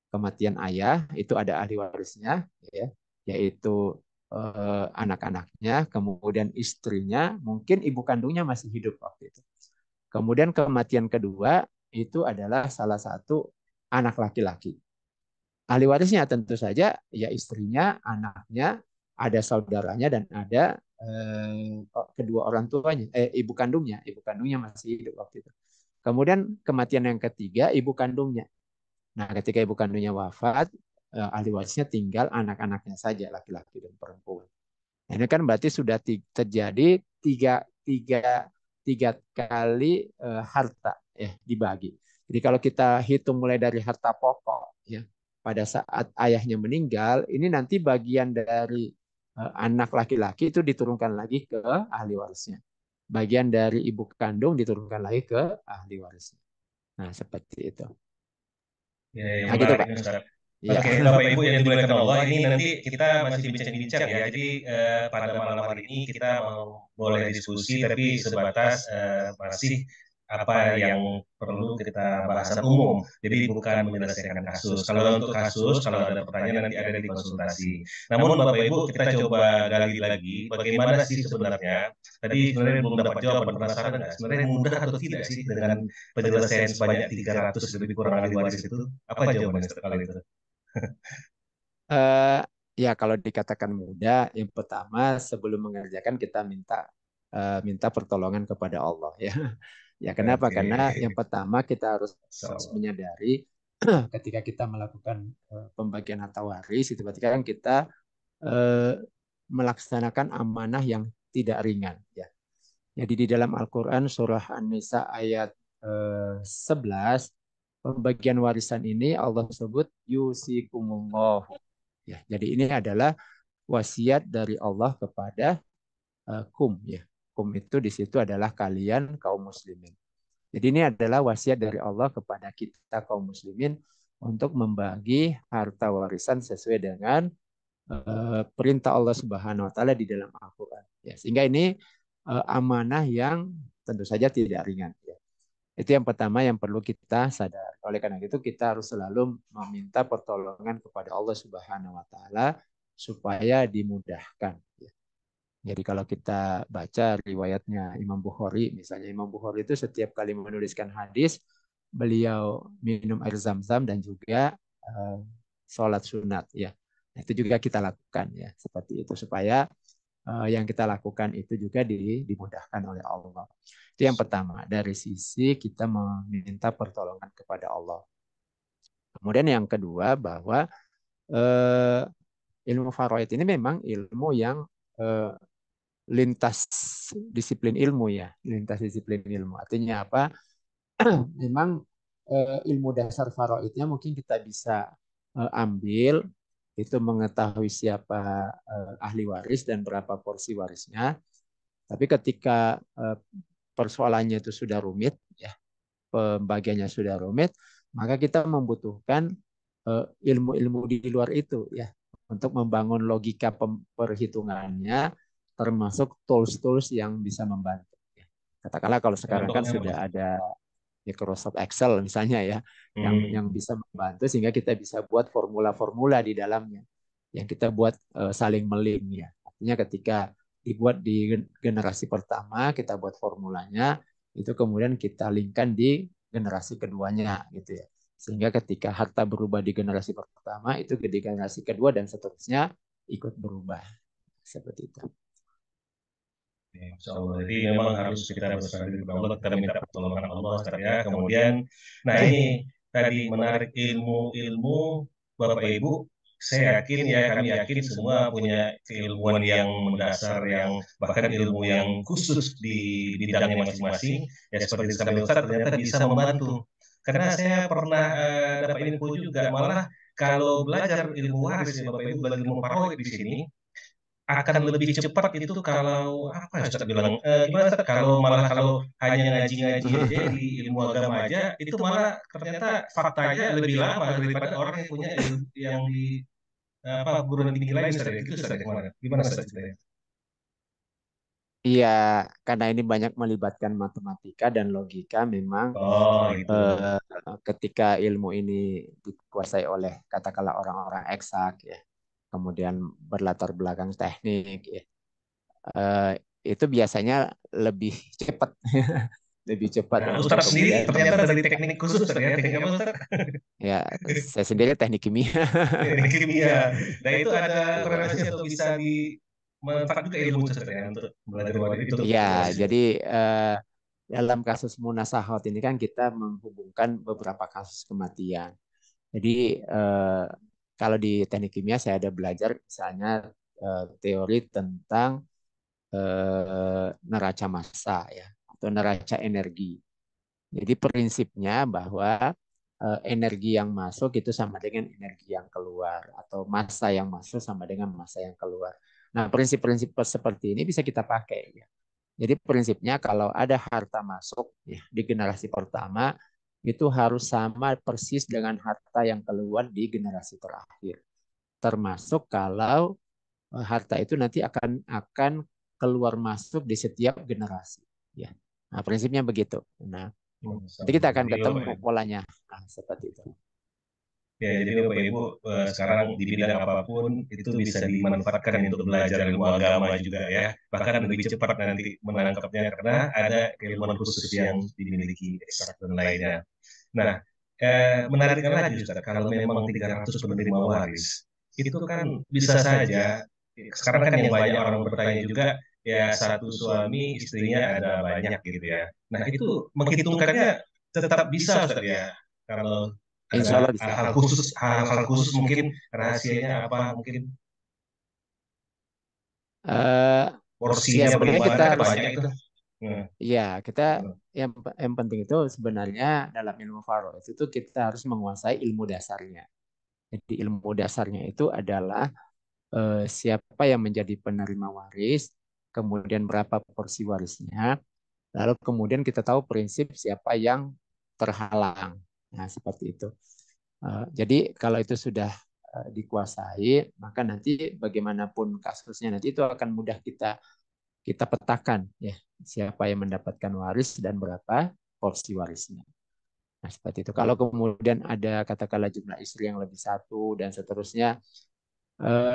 Kematian ayah itu ada ahli warisnya, ya, yaitu anak-anaknya, kemudian istrinya, mungkin ibu kandungnya masih hidup waktu itu. Kemudian kematian kedua itu adalah salah satu anak laki-laki. Ahli warisnya tentu saja ya istrinya, anaknya, ada saudaranya dan ada kedua orang tuanya, ibu kandungnya masih hidup waktu itu. Kemudian kematian yang ketiga ibu kandungnya. Nah, ketika ibu kandungnya wafat, ahli warisnya tinggal anak-anaknya saja, laki-laki dan perempuan. Nah, ini kan berarti sudah terjadi tiga kali harta ya dibagi. Jadi kalau kita hitung mulai dari harta pokok ya, pada saat ayahnya meninggal, ini nanti bagian dari anak laki-laki itu diturunkan lagi ke ahli warisnya. Bagian dari ibu kandung diturunkan lagi ke ahli warisnya. Nah, seperti itu. Ya, Nah, gitu, menarik Pak. nih, Ustaz. Iya. Oke, Bapak Ibu yang dimuliakan Allah, ini nanti kita masih bincang-bincang ya. Jadi pada malam hari ini kita mau boleh diskusi, tapi sebatas masih apa yang perlu kita bahasan umum. Jadi bukan menyelesaikan kasus. Kalau untuk kasus, kalau ada pertanyaan nanti ada di konsultasi. Namun Bapak Ibu kita coba gali lagi bagaimana sih sebenarnya. Tadi sebenarnya belum dapat jawaban, penasaran nggak? Sebenarnya mudah atau tidak sih dengan penyelesaian sebanyak 300 lebih kurang ahli waris itu? Apa jawabannya kali itu? Eh, ya kalau dikatakan mudah, yang pertama sebelum mengerjakan kita minta pertolongan kepada Allah ya. Ya kenapa? Oke, Karena yang pertama kita harus so, menyadari ketika kita melakukan pembagian harta waris itu berarti kan kita eh, melaksanakan amanah yang tidak ringan ya. Jadi di dalam Al-Qur'an surah An-Nisa ayat 11 pembagian warisan ini Allah sebut yusikumullah ya. Jadi ini adalah wasiat dari Allah kepada kum ya. Kum itu di situ adalah kalian kaum muslimin. Jadi ini adalah wasiat dari Allah kepada kita kaum muslimin untuk membagi harta warisan sesuai dengan perintah Allah Subhanahu wa taala di dalam Al-Qur'an. Ya, sehingga ini amanah yang tentu saja tidak ringan ya. Itu yang pertama yang perlu kita sadar. Oleh karena itu kita harus selalu meminta pertolongan kepada Allah Subhanahu wa taala supaya dimudahkan ya. Jadi kalau kita baca riwayatnya Imam Bukhari, misalnya Imam Bukhari itu setiap kali menuliskan hadis, beliau minum air zam-zam dan juga sholat sunat ya. Nah, itu juga kita lakukan ya, seperti itu supaya yang kita lakukan itu juga dimudahkan oleh Allah. Itu yang pertama, dari sisi kita meminta pertolongan kepada Allah. Kemudian yang kedua bahwa ilmu faraid ini memang ilmu yang lintas disiplin ilmu ya, lintas disiplin ilmu. Artinya apa? Memang ilmu dasar faraidnya mungkin kita bisa ambil itu mengetahui siapa ahli waris dan berapa porsi warisnya. Tapi ketika persoalannya itu sudah rumit ya, pembagiannya sudah rumit, maka kita membutuhkan ilmu-ilmu di luar itu ya untuk membangun logika perhitungannya termasuk tools-tools yang bisa membantu. Katakanlah kalau sekarang kan sudah ada Microsoft Excel misalnya ya, yang bisa membantu sehingga kita bisa buat formula-formula di dalamnya, yang kita buat saling melink ya. Artinya ketika dibuat di generasi pertama kita buat formulanya, itu kemudian kita linkkan di generasi keduanya gitu ya. Sehingga ketika harta berubah di generasi pertama, itu di generasi kedua dan seterusnya ikut berubah seperti itu. Insya Allah. Jadi memang harus kita bersandar kepada Allah, kita minta pertolongan Allah, ya. Kemudian, nah ini tadi menarik ilmu-ilmu Bapak Ibu. Saya yakin ya, kami yakin semua punya keilmuan yang mendasar, yang bahkan ilmu yang khusus di bidangnya masing-masing. Ya seperti disampaikan Ustaz, ternyata bisa membantu. Karena saya pernah dapat info juga, malah kalau belajar ilmu waris ya Bapak Ibu, belajar ilmu faraid di sini, akan lebih cepat itu kalau apa ya Ustaz bilang gimana Ustaz kalau malah kalau hanya ngaji-ngaji aja di ilmu agama aja itu malah ternyata faktanya lebih lama daripada orang yang punya ilmu yang di apa perguruan tinggi lain Ustaz ya. Itu Ustaz gimana Ustaz ceritanya? Iya, karena ini banyak melibatkan matematika dan logika, memang Oh gitu. ketika ilmu ini dikuasai oleh katakanlah orang-orang eksak ya, kemudian berlatar belakang teknik ya, itu biasanya lebih cepat, lebih cepat. Nah, Untuk Ustaz sendiri kemudian ternyata dari teknik khusus Ustaz ya, teknik apa Ustaz? ya, saya sendiri teknik kimia. Teknik kimia. Nah itu ada korelasi atau bisa dimanfaat juga ilmu Ustaz ya untuk belajar itu. Iya, jadi dalam kasus munasahot ini kan kita menghubungkan beberapa kasus kematian. Jadi kalau di teknik kimia saya ada belajar misalnya teori tentang neraca massa ya, atau neraca energi. Jadi prinsipnya bahwa energi yang masuk itu sama dengan energi yang keluar, atau massa yang masuk sama dengan massa yang keluar. Nah, prinsip-prinsip seperti ini bisa kita pakai ya. Jadi prinsipnya kalau ada harta masuk ya, di generasi pertama itu harus sama persis dengan harta yang keluar di generasi terakhir. Termasuk kalau harta itu nanti akan keluar masuk di setiap generasi ya. Nah, prinsipnya begitu. Nah, nanti kita akan ketemu polanya. Nah, seperti itu. Ya, jadi Bapak Ibu sekarang di bidang apapun itu bisa dimanfaatkan untuk belajar ilmu agama juga ya. Bahkan lebih cepat nanti menangkapnya karena ada keilmuan khusus yang dimiliki eksak dan lainnya. Nah, menariknya lagi Ustaz, kalau memang 300 penerima waris, itu kan bisa saja, sekarang kan yang banyak orang bertanya juga, ya satu suami istrinya ada banyak gitu ya. Nah, itu menghitungkannya tetap bisa Ustaz ya, kalau Insya Allah ada bisa. hal-hal khusus mungkin rahasianya apa mungkin. Eh, Porsinya ya sebenarnya bagaimana kita kan harus, banyak itu. Hmm. ya kita yang penting itu sebenarnya dalam ilmu faraid itu kita harus menguasai ilmu dasarnya. Jadi ilmu dasarnya itu adalah siapa yang menjadi penerima waris, kemudian berapa porsi warisnya, lalu kemudian kita tahu prinsip siapa yang terhalang. Nah, seperti itu. Jadi kalau itu sudah dikuasai, maka nanti bagaimanapun kasusnya nanti itu akan mudah kita kita petakan ya siapa yang mendapatkan waris dan berapa porsi warisnya. Nah, seperti itu. Kalau kemudian ada katakanlah jumlah istri yang lebih satu dan seterusnya,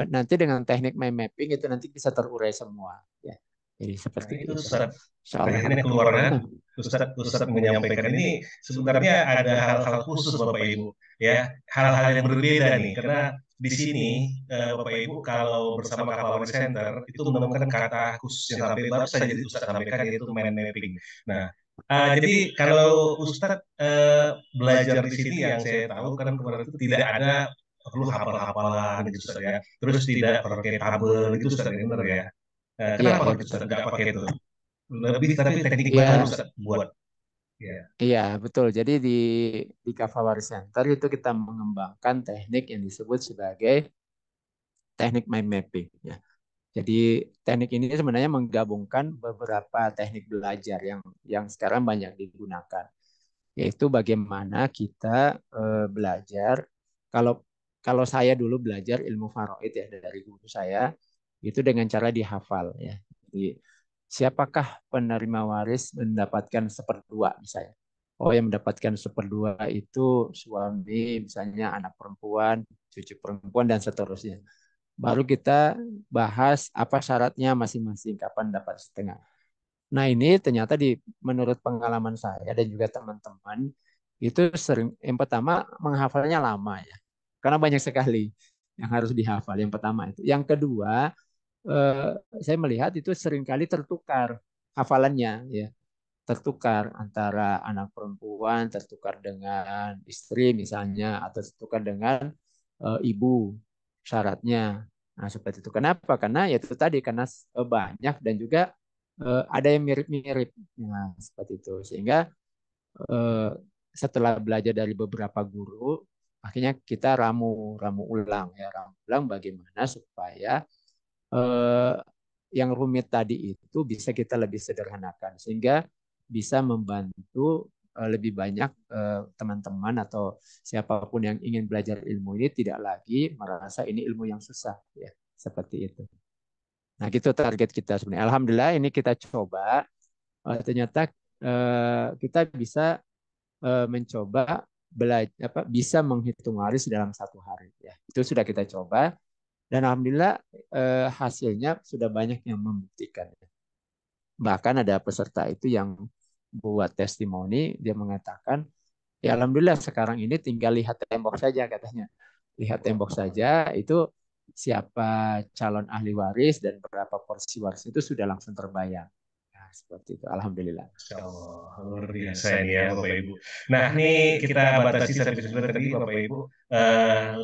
nanti dengan teknik mind mapping itu nanti bisa terurai semua ya. Jadi Nah, seperti itu itu. Ustaz. Dari Soalnya ini keluar kan, Ustaz menyampaikan ini sebenarnya ada hal-hal khusus Bapak Ibu, ya, hal-hal yang berbeda nih, karena di sini Bapak Ibu kalau bersama Kapal Center itu menemukan kata khusus yang sampai baru saja Ustaz sampaikan yaitu mind mapping. Nah, jadi kalau Ustaz belajar di sini yang saya tahu kan kemarin itu tidak ada perlu hafal-hafalan gitu Ustaz ya, terus tidak pakai tabel itu Ustaz yang benar ya. iya Kenapa ya gitu betul. Ustaz nggak pakai itu? Lebih tapi teknik baru Iya, Ustaz buat ya. iya betul. Jadi di Kavawari Center itu kita mengembangkan teknik yang disebut sebagai teknik mind mapping ya. Jadi teknik ini sebenarnya menggabungkan beberapa teknik belajar yang sekarang banyak digunakan, yaitu bagaimana kita belajar. Kalau kalau saya dulu belajar ilmu faraid ya dari guru saya itu dengan cara dihafal ya. Jadi siapakah penerima waris mendapatkan seperdua misalnya. Oh, yang mendapatkan seperdua itu suami, misalnya anak perempuan, cucu perempuan dan seterusnya. Baru kita bahas apa syaratnya masing-masing, kapan dapat setengah. Nah ini ternyata menurut pengalaman saya dan juga teman-teman itu sering yang pertama menghafalnya lama ya, karena banyak sekali yang harus dihafal. Yang pertama itu. Yang kedua eh, saya melihat itu seringkali tertukar hafalannya ya, tertukar antara anak perempuan, tertukar dengan istri misalnya, atau tertukar dengan ibu syaratnya. Nah, seperti itu. Kenapa? Karena ya itu tadi karena banyak dan juga ada yang mirip-mirip. Nah, seperti itu. Sehingga eh, setelah belajar dari beberapa guru, akhirnya kita ramu ulang ya, ramu ulang bagaimana supaya eh, yang rumit tadi itu bisa kita lebih sederhanakan sehingga bisa membantu lebih banyak teman-teman atau siapapun yang ingin belajar ilmu ini tidak lagi merasa ini ilmu yang susah ya seperti itu. Nah, gitu target kita sebenarnya. Alhamdulillah ini kita coba ternyata kita bisa mencoba belajar bisa menghitung waris dalam 1 hari ya. Itu sudah kita coba dan alhamdulillah hasilnya sudah banyak yang membuktikan. Bahkan ada peserta itu yang buat testimoni, dia mengatakan, ya alhamdulillah sekarang ini tinggal lihat tembok saja katanya. Lihat tembok saja itu siapa calon ahli waris dan berapa porsi waris itu sudah langsung terbayang. Nah, seperti itu. Alhamdulillah. Masya Allah, luar biasa ini ya Bapak Ibu. Nah, ini kita batasi sampai 9 tadi Bapak Ibu.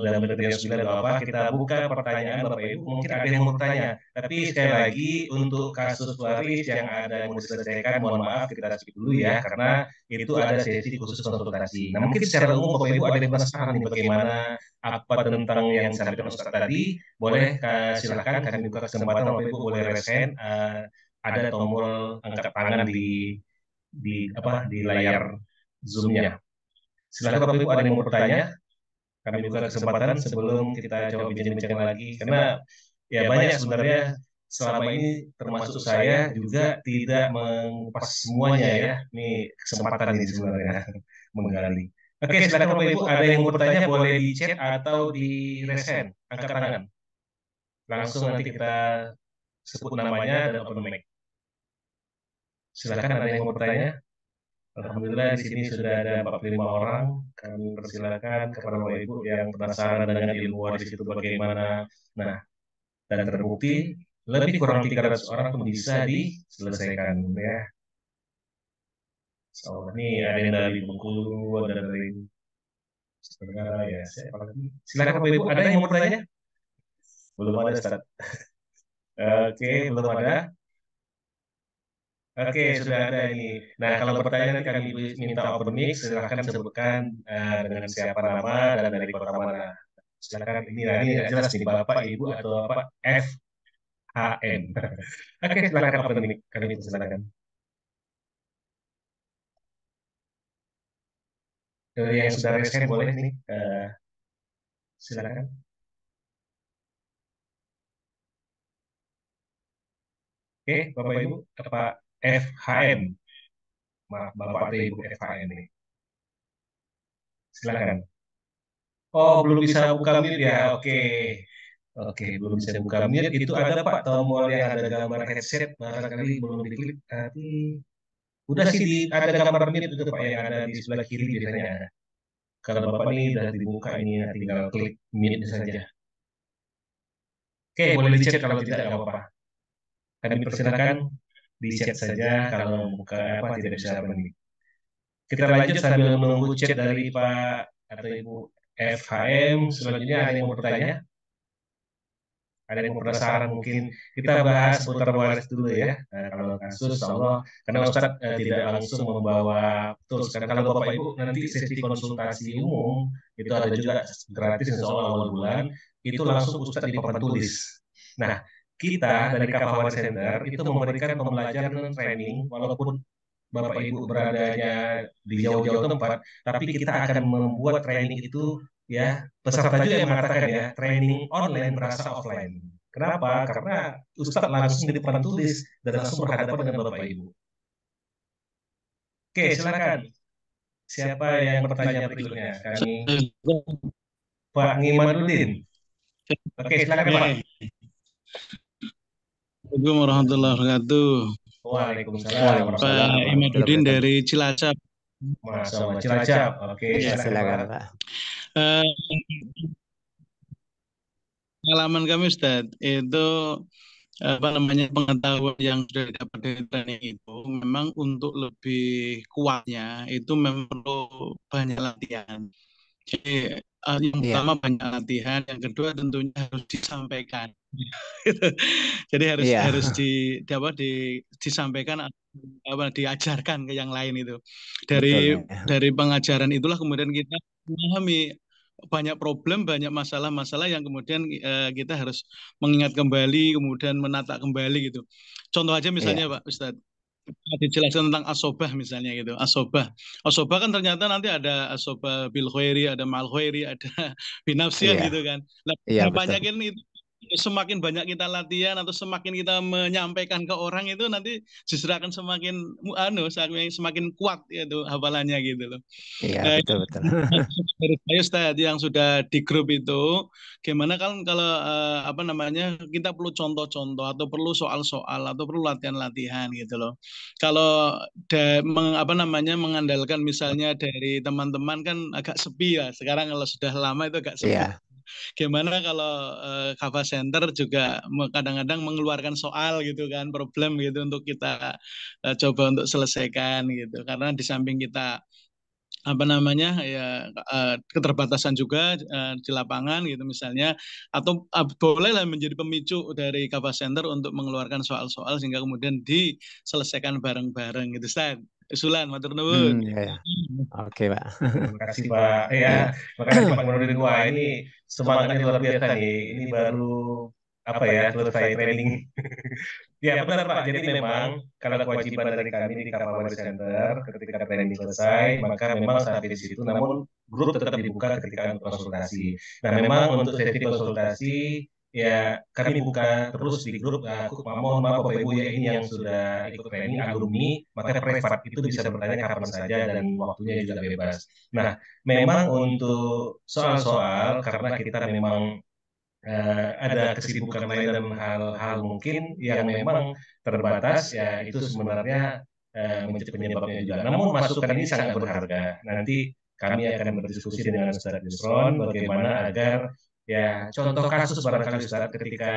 Udah menit jam 9 atau apa, kita buka pertanyaan Bapak Ibu. Mungkin ada yang mau bertanya. Tapi sekali lagi untuk kasus waris yang ada yang mau diselesaikan, mohon maaf kita skip dulu ya, karena itu ada sesi khusus konsultasi. Nah, mungkin secara umum Bapak Ibu ada yang penasaran nih bagaimana apa tentang yang disampaikan Ustaz tadi, boleh silakan kami buka kesempatan Bapak Ibu boleh resen. Ada tombol angkat tangan di layar Zoom-nya. Silakan Bapak Ibu ada yang mau bertanya, kami buka kesempatan sebelum kita coba bincang-bincang lagi karena ya banyak sebenarnya selama ini termasuk saya juga tidak mengupas semuanya ya. Ini kesempatan ini sebenarnya menggali. Oke, silakan Bapak Ibu ada yang mau bertanya boleh di chat atau di resen, angkat tangan. Langsung nanti kita sebut namanya dan open mic. Silakan ada yang mau bertanya. Alhamdulillah di sini sudah ada 45 orang. Kami persilakan kepada Bapak Ibu yang penasaran dengan ilmu waris itu bagaimana. Nah, dan terbukti lebih kurang 300 orang pun bisa diselesaikan ya. So, ini ada yang dari Bengkulu, ada dari Saudara ya. Siapa lagi? Silakan Bapak Ibu, ada yang mau bertanya? Belum ada Ustaz. Oke, belum ada. Oke, sudah ada ini. Nah, kalau bertanya nanti kami minta open mic, silahkan sebutkan dengan siapa nama dan dari kota mana. Silakan ini nggak jelas nih Bapak, Ibu atau apa FHM. Oke, silakan open mic. Kami silakan. Dari yang sudah raise hand boleh nih. Silakan. Oke, Bapak Ibu, apa FHM? Maaf, Bapak atau Ibu FHM ini. Silakan. Oh, belum bisa buka mute ya. Oke. Oke, belum bisa buka mute. Itu ada Pak tombol yang ada gambar headset. Barangkali belum diklik. Tapi udah sih ada gambar mute itu Pak yang ada di sebelah kiri biasanya ada. Kalau Bapak ini udah dibuka ini tinggal klik mute saja. Oke, boleh di chat kalau tidak nggak apa-apa. Kami persilakan di chat saja kalau buka apa tidak bisa menit. Kita lanjut sambil menunggu chat dari Pak atau Ibu FHM. Selanjutnya ada yang mau bertanya? Ada yang penasaran mungkin kita bahas seputar waris dulu ya. Nah, kalau kasus insya Allah karena Ustadz tidak langsung membawa betul sekarang kalau Bapak Ibu nanti sesi konsultasi umum itu ada juga gratis insya Allah awal bulan itu langsung Ustadz di papan tulis. Nah, kita dari Kafawari Center itu memberikan pembelajaran training walaupun Bapak Ibu beradanya di jauh-jauh tempat, tapi kita akan membuat training itu ya peserta juga yang mengatakan ya training online berasa offline. Kenapa? Karena Ustadz langsung di depan tulis dan langsung berhadapan dengan Bapak Ibu. Oke, silakan. Siapa yang bertanya berikutnya? Kami Pak Ngimanuddin. Oke, silakan Pak. Assalamualaikum warahmatullahi wabarakatuh. Waalaikumsalam. Pak Imaduddin dari Cilacap. Masya Allah, Cilacap. Oke, silakan Pak. Pengalaman kami Ustadz itu pengetahuan yang sudah didapat dari training itu memang untuk lebih kuatnya itu memang perlu banyak latihan. Jadi yang pertama banyak latihan, yang kedua tentunya harus disampaikan. Jadi harus disampaikan diajarkan ke yang lain itu. Dari pengajaran itulah kemudian kita memahami banyak problem, banyak masalah-masalah yang kemudian kita harus mengingat kembali, kemudian menata kembali gitu. Contoh aja misalnya Pak Ustadz, dijelaskan tentang asobah misalnya gitu. Asobah kan ternyata nanti ada asobah bil khairi, ada mal khairi, ada binafsian gitu kan. Banyak ini semakin banyak kita latihan atau semakin kita menyampaikan ke orang itu nanti justru akan semakin kuat itu hafalannya gitu loh. Iya, betul. Dari saya Ustaz yang sudah di grup itu gimana kalau kita perlu contoh-contoh atau perlu soal-soal atau perlu latihan-latihan gitu loh. Kalau mengandalkan misalnya dari teman-teman kan agak sepi ya. Sekarang kalau sudah lama itu agak sepi. Yeah. Gimana kalau Kava Center juga kadang-kadang mengeluarkan soal gitu kan, problem gitu untuk kita coba untuk selesaikan gitu. Karena di samping kita keterbatasan juga di lapangan gitu misalnya, atau bolehlah menjadi pemicu dari Kava Center untuk mengeluarkan soal-soal sehingga kemudian diselesaikan bareng-bareng gitu Ustaz. Usulan matur nuwun. Oke, Pak. Terima kasih Pak. Ya, makasih Pak Nurdin. Wah, ini semangatnya luar biasa nih. Ini baru selesai training. Ya benar Pak. Jadi memang kalau kewajiban dari kami di Kafawari Center ketika training selesai, maka memang sampai di situ. Namun grup tetap dibuka ketika konsultasi. Nah, memang untuk sesi konsultasi ya kami buka terus di grup. Mohon maaf Bapak Ibu ya, ini yang sudah ikut training alumni, maka privat itu bisa bertanya kapan saja dan waktunya juga bebas. Nah, memang untuk soal-soal karena kita memang ada kesibukan lain dan hal-hal mungkin yang memang terbatas ya itu sebenarnya menjadi penyebabnya juga. Namun masukan ini sangat berharga. Nanti kami akan berdiskusi dengan Ustadz Yusron bagaimana agar ya contoh kasus barangkali Ustadz ketika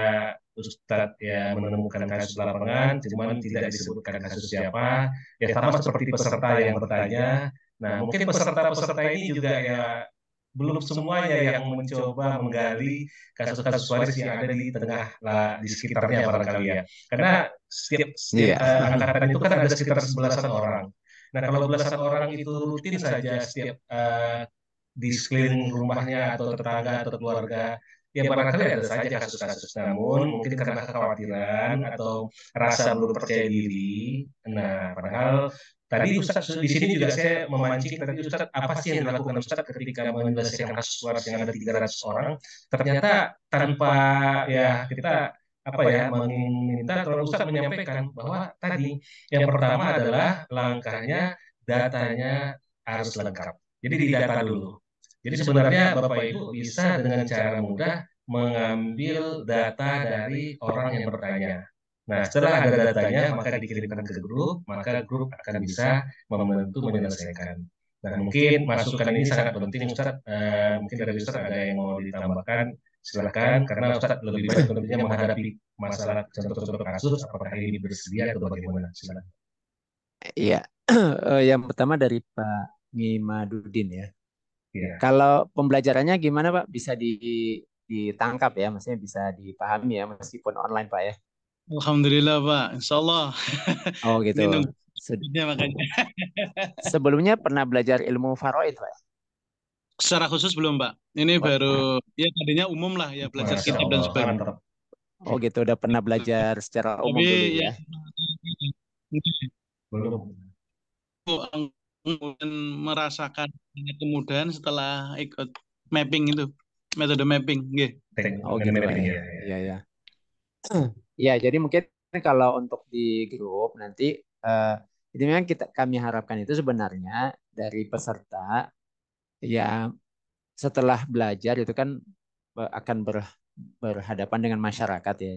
Ustadz ya menemukan kasus lapangan, cuman tidak disebutkan kasus siapa, ya sama seperti peserta yang bertanya. Nah mungkin peserta-peserta ini juga ya belum semuanya yang mencoba menggali kasus-kasus waris yang ada di tengah lah, di sekitarnya barangkali ya. Karena setiap angkatan itu kan ada sekitar 11-an orang. Nah, kalau belasan orang itu rutin saja setiap di sekeliling rumahnya atau tetangga atau keluarga, ya barangkali ada saja kasus-kasus. Namun mungkin karena kekhawatiran atau rasa belum percaya diri. Nah, padahal tadi Ustadz di sini juga saya memancing tadi Ustadz apa sih yang dilakukan Ustadz ketika menyelesaikan kasus waris yang ada 300 orang? Ternyata tanpa ya kita apa ya meminta kalau Ustadz menyampaikan bahwa tadi yang pertama adalah langkahnya datanya harus lengkap. Jadi didata dulu. Jadi sebenarnya Bapak Ibu bisa dengan cara mudah mengambil data dari orang yang bertanya. Nah, setelah ada datanya, maka dikirimkan ke grup, maka grup akan bisa membantu menyelesaikan. Nah, mungkin masukan ini sangat penting, Ustadz. Mungkin dari Ustadz ada yang mau ditambahkan, silakan. Karena Ustadz lebih baik tentunya menghadapi masalah contoh-contoh kasus, apakah ini bersedia atau bagaimana. Silakan. Iya, yang pertama dari Pak Ngimadudin ya. Iya. Kalau pembelajarannya gimana Pak? Bisa ditangkap ya, maksudnya bisa dipahami ya, meskipun online Pak ya. Alhamdulillah Pak, Insya Allah. Oh gitu. Ini nunggunya makanya. Sebelumnya pernah belajar ilmu faraid Pak? Secara khusus belum Pak. Ini baru ya tadinya umum lah ya belajar Masya kitab dan Allah, sebagainya. mantap. Oh gitu, udah pernah belajar secara umum Tapi dulu ya ya. Belum. kemudian merasakan kemudahan setelah ikut mapping itu, metode mapping. Oh gitu Pak ya. Iya ya. Ya, jadi mungkin kalau untuk di grup nanti ini memang kami harapkan itu sebenarnya dari peserta ya setelah belajar itu kan akan berhadapan dengan masyarakat ya.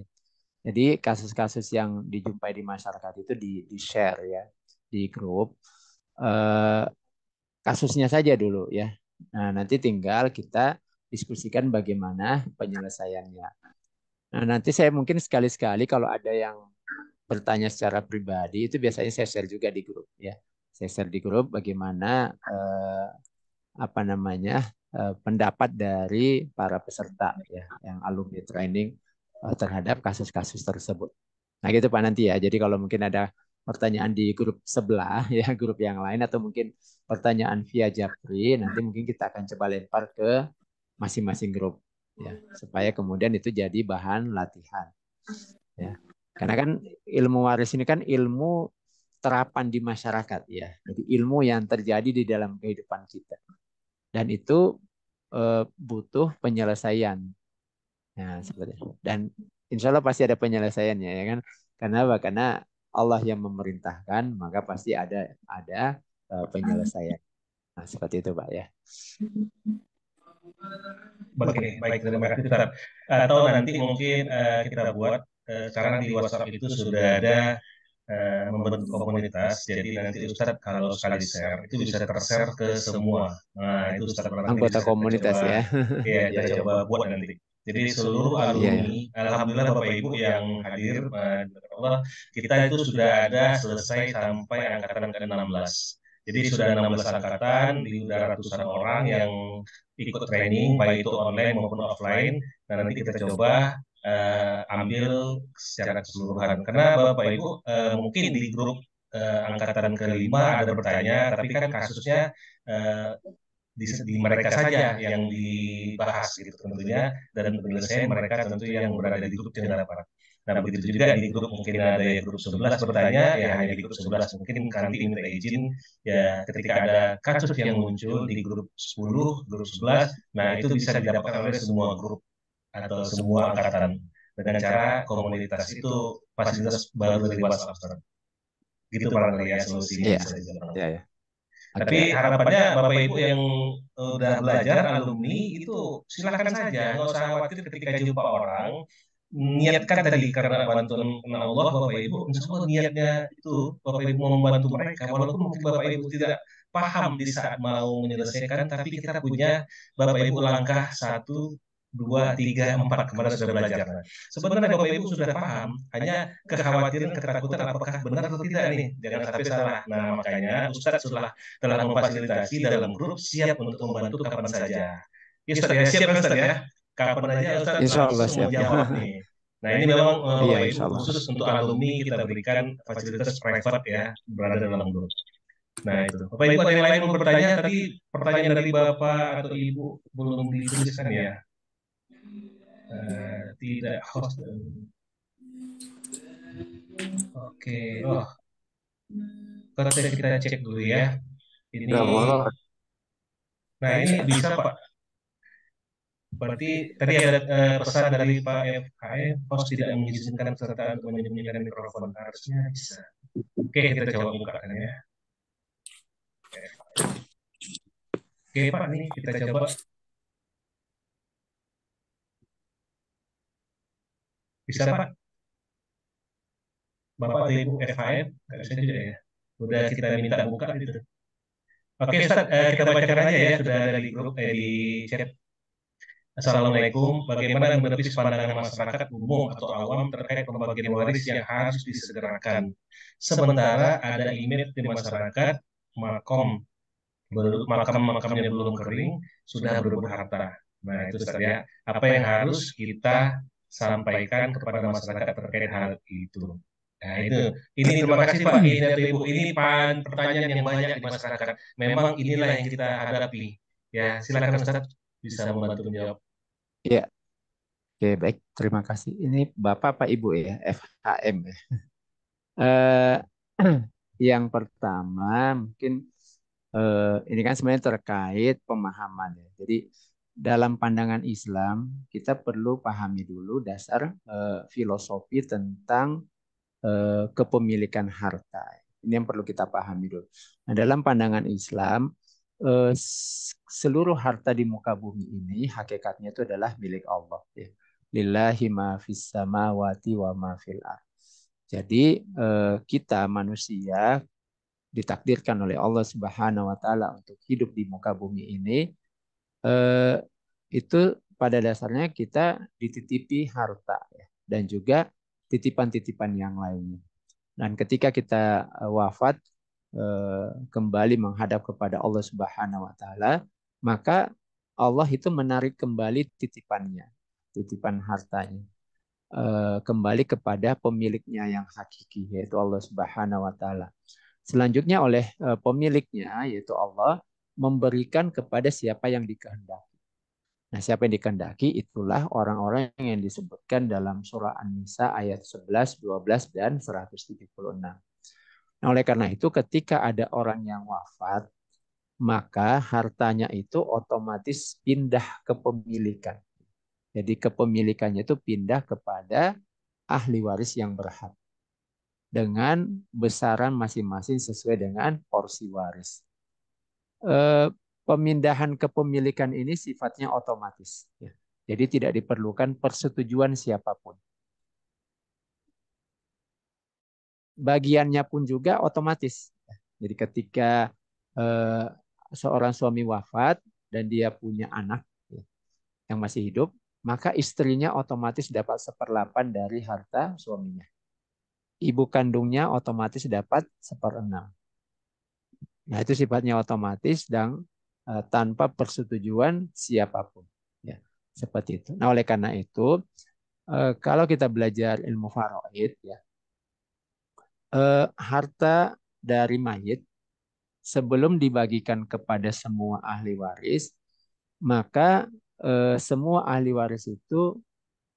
Jadi kasus-kasus yang dijumpai di masyarakat itu di-share ya di grup. Kasusnya saja dulu ya. Nah, nanti tinggal kita diskusikan bagaimana penyelesaiannya. Nah, nanti saya mungkin sekali-sekali kalau ada yang bertanya secara pribadi itu biasanya saya share juga di grup ya. Saya share di grup bagaimana pendapat dari para peserta ya yang alumni training terhadap kasus-kasus tersebut. Nah, gitu Pak nanti ya. Jadi kalau mungkin ada pertanyaan di grup sebelah ya, grup yang lain atau mungkin pertanyaan via Japri, nanti mungkin kita akan coba lempar ke masing-masing grup ya, supaya kemudian itu jadi bahan latihan. Ya. Karena kan ilmu waris ini kan ilmu terapan di masyarakat ya. Jadi ilmu yang terjadi di dalam kehidupan kita. Dan itu butuh penyelesaian. Nah, seperti itu. Dan insya Allah pasti ada penyelesaiannya ya kan. Karena apa? Karena Allah yang memerintahkan, maka pasti ada penyelesaian. Nah, seperti itu Pak ya. Baik, terima kasih Ustaz. Atau nanti mungkin kita buat sekarang di WhatsApp itu sudah ada membentuk komunitas. Jadi nanti Ustaz kalau sekali share itu bisa ter-share ke semua. Nah, itu Ustaz anggota komunitas coba, ya. ya kita coba buat nanti. Jadi seluruh alumni, alhamdulillah Bapak Ibu yang hadir, Allah, kita itu sudah ada selesai sampai angkatan ke-16. Jadi sudah 16 angkatan, udah ratusan orang yang ikut training, baik itu online maupun offline. Nah, nanti kita coba ambil secara keseluruhan. Karena Bapak Ibu mungkin di grup angkatan kelima ada bertanya, tapi kan kasusnya di mereka saja yang dibahas gitu tentunya, dan penyelesaian mereka tentu yang berada di grup yang dapat. Nah, begitu juga di grup mungkin ada yang grup 11 bertanya, ya hanya di grup 11. Mungkin nanti minta izin, ya ketika ada kasus yang muncul di grup 10, grup 11, nah itu bisa didapatkan oleh semua grup atau semua angkatan. Dengan cara komunitas itu fasilitas baru dari WhatsApp. Gitu barangkali ya solusinya. Iya. Tapi harapannya Bapak Ibu yang udah belajar alumni itu silakan saja, nggak usah khawatir ketika jumpa orang. Niatkan tadi karena bantuan Allah Bapak Ibu, insya Allah niatnya itu Bapak Ibu mau membantu mereka, walaupun mungkin Bapak Ibu tidak paham di saat mau menyelesaikan, tapi kita punya Bapak Ibu langkah 1, 2, 3, 4 kemarin sudah belajar. Nah, sebenarnya Bapak Ibu sudah paham, hanya kekhawatiran, ketakutan apakah benar atau tidak nih, jangan sampai salah. Nah, makanya Ustadz telah memfasilitasi dalam grup siap untuk membantu kapan saja. Ya Ustadz ya, siap kan Ustadz ya? Kapan aja Ustadz Insya Allah langsung siap. menjawab nih. Nah ini memang Iya, Bapak insya Ibu Allah. khusus untuk alumni kita berikan fasilitas private ya, berada dalam grup. Nah itu, Bapak Ibu ada yang lain mau bertanya, tapi pertanyaan dari Bapak atau Ibu belum dituliskan ya? Tidak host. Oke, oh, kita cek dulu ya. Ini, nah ini bisa Pak. Berarti tadi ada pesan dari Pak FHM, host tidak mengizinkan peserta untuk menyembunyikan mikrofon, harusnya bisa. Oke, kita coba bukakan ya. Oke Pak, nih kita coba. Bisa Pak? Bapak atau Ibu FHM? Nggak bisa juga ya. Udah kita minta buka gitu. Oke Ustaz, kita bacakan aja ya, sudah ada di grup, di chat. Assalamualaikum, bagaimana menepis pandangan masyarakat umum atau awam terkait pembagian waris yang harus disegerakan? Sementara ada image di masyarakat, makamnya belum kering, sudah berebut harta. Nah itu Ustaz ya, apa yang harus kita sampaikan kepada masyarakat terkait hal itu? Nah ini terima kasih Pak, ini atau Ibu, ini pertanyaan yang banyak di masyarakat. Memang inilah yang kita hadapi. Ya, silakan Ustaz bisa membantu menjawab. Iya. Oke, baik. Terima kasih. Ini Bapak Pak Ibu ya, FHM ya. Yang pertama mungkin ini kan sebenarnya terkait pemahaman ya. Jadi dalam pandangan Islam kita perlu pahami dulu dasar filosofi tentang kepemilikan harta. Ini yang perlu kita pahami dulu. Nah, dalam pandangan Islam seluruh harta di muka bumi ini hakikatnya itu adalah milik Allah ya. Lillahi ma fis samawati wa ma fil ardh. Jadi kita manusia ditakdirkan oleh Allah Subhanahu wa taala untuk hidup di muka bumi ini, itu pada dasarnya kita dititipi harta ya, dan juga titipan-titipan yang lainnya. Dan ketika kita wafat kembali menghadap kepada Allah Subhanahu wa taala, maka Allah itu menarik kembali titipannya, titipan hartanya, kembali kepada pemiliknya yang hakiki, yaitu Allah Subhanahu wa taala. Selanjutnya oleh pemiliknya, yaitu Allah, memberikan kepada siapa yang dikehendaki. Nah, siapa yang dikehendaki itulah orang-orang yang disebutkan dalam surah An-Nisa ayat 11, 12, dan 176. Nah, oleh karena itu ketika ada orang yang wafat, maka hartanya itu otomatis pindah kepemilikan. Jadi kepemilikannya itu pindah kepada ahli waris yang berhak dengan besaran masing-masing sesuai dengan porsi waris. Pemindahan kepemilikan ini sifatnya otomatis. Ya. Jadi tidak diperlukan persetujuan siapapun. Bagiannya pun juga otomatis. Jadi ketika seorang suami wafat dan dia punya anak ya, yang masih hidup, maka istrinya otomatis dapat 1/8 dari harta suaminya. Ibu kandungnya otomatis dapat 1/6. Nah itu sifatnya otomatis dan tanpa persetujuan siapapun. Ya, seperti itu. Nah oleh karena itu, kalau kita belajar ilmu faraid, ya, harta dari mayit sebelum dibagikan kepada semua ahli waris, maka semua ahli waris itu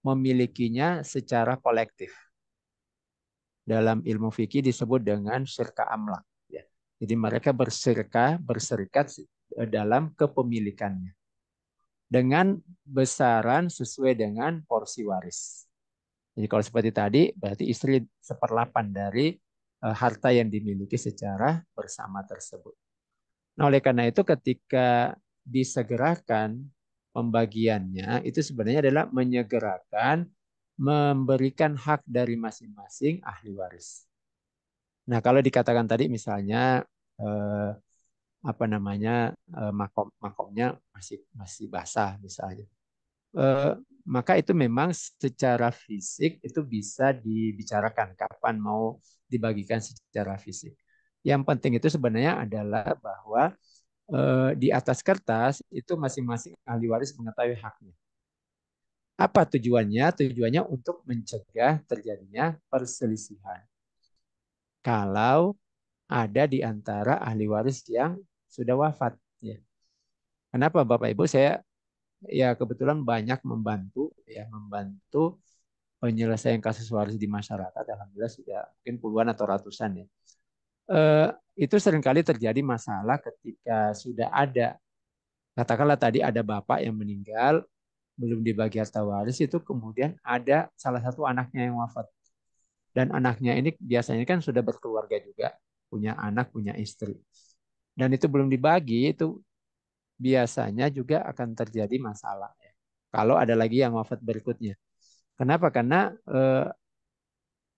memilikinya secara kolektif. Dalam ilmu fikih disebut dengan syirka amlak. Ya. Jadi mereka berserikat dalam kepemilikannya dengan besaran sesuai dengan porsi waris. Jadi kalau seperti tadi, berarti istri 1/8 dari harta yang dimiliki secara bersama tersebut. Nah, oleh karena itu ketika disegerakan pembagiannya, itu sebenarnya adalah menyegerakan memberikan hak dari masing-masing ahli waris. Nah, kalau dikatakan tadi misalnya makomnya masih basah misalnya, eh, maka itu memang secara fisik itu bisa dibicarakan kapan mau dibagikan secara fisik. Yang penting itu sebenarnya adalah bahwa di atas kertas itu masing-masing ahli waris mengetahui haknya. Apa tujuannya? Tujuannya untuk mencegah terjadinya perselisihan. Kalau ada di antara ahli waris yang sudah wafat. Ya. Kenapa Bapak Ibu? Saya ya kebetulan banyak membantu penyelesaian kasus waris di masyarakat. Alhamdulillah sudah mungkin puluhan atau ratusan ya. Itu seringkali terjadi masalah ketika sudah ada, katakanlah tadi ada bapak yang meninggal, belum dibagi harta waris, itu kemudian ada salah satu anaknya yang wafat. Dan anaknya ini biasanya kan sudah berkeluarga juga, punya anak, punya istri. Dan itu belum dibagi, itu biasanya juga akan terjadi masalah. Kalau ada lagi yang wafat berikutnya. Kenapa? Karena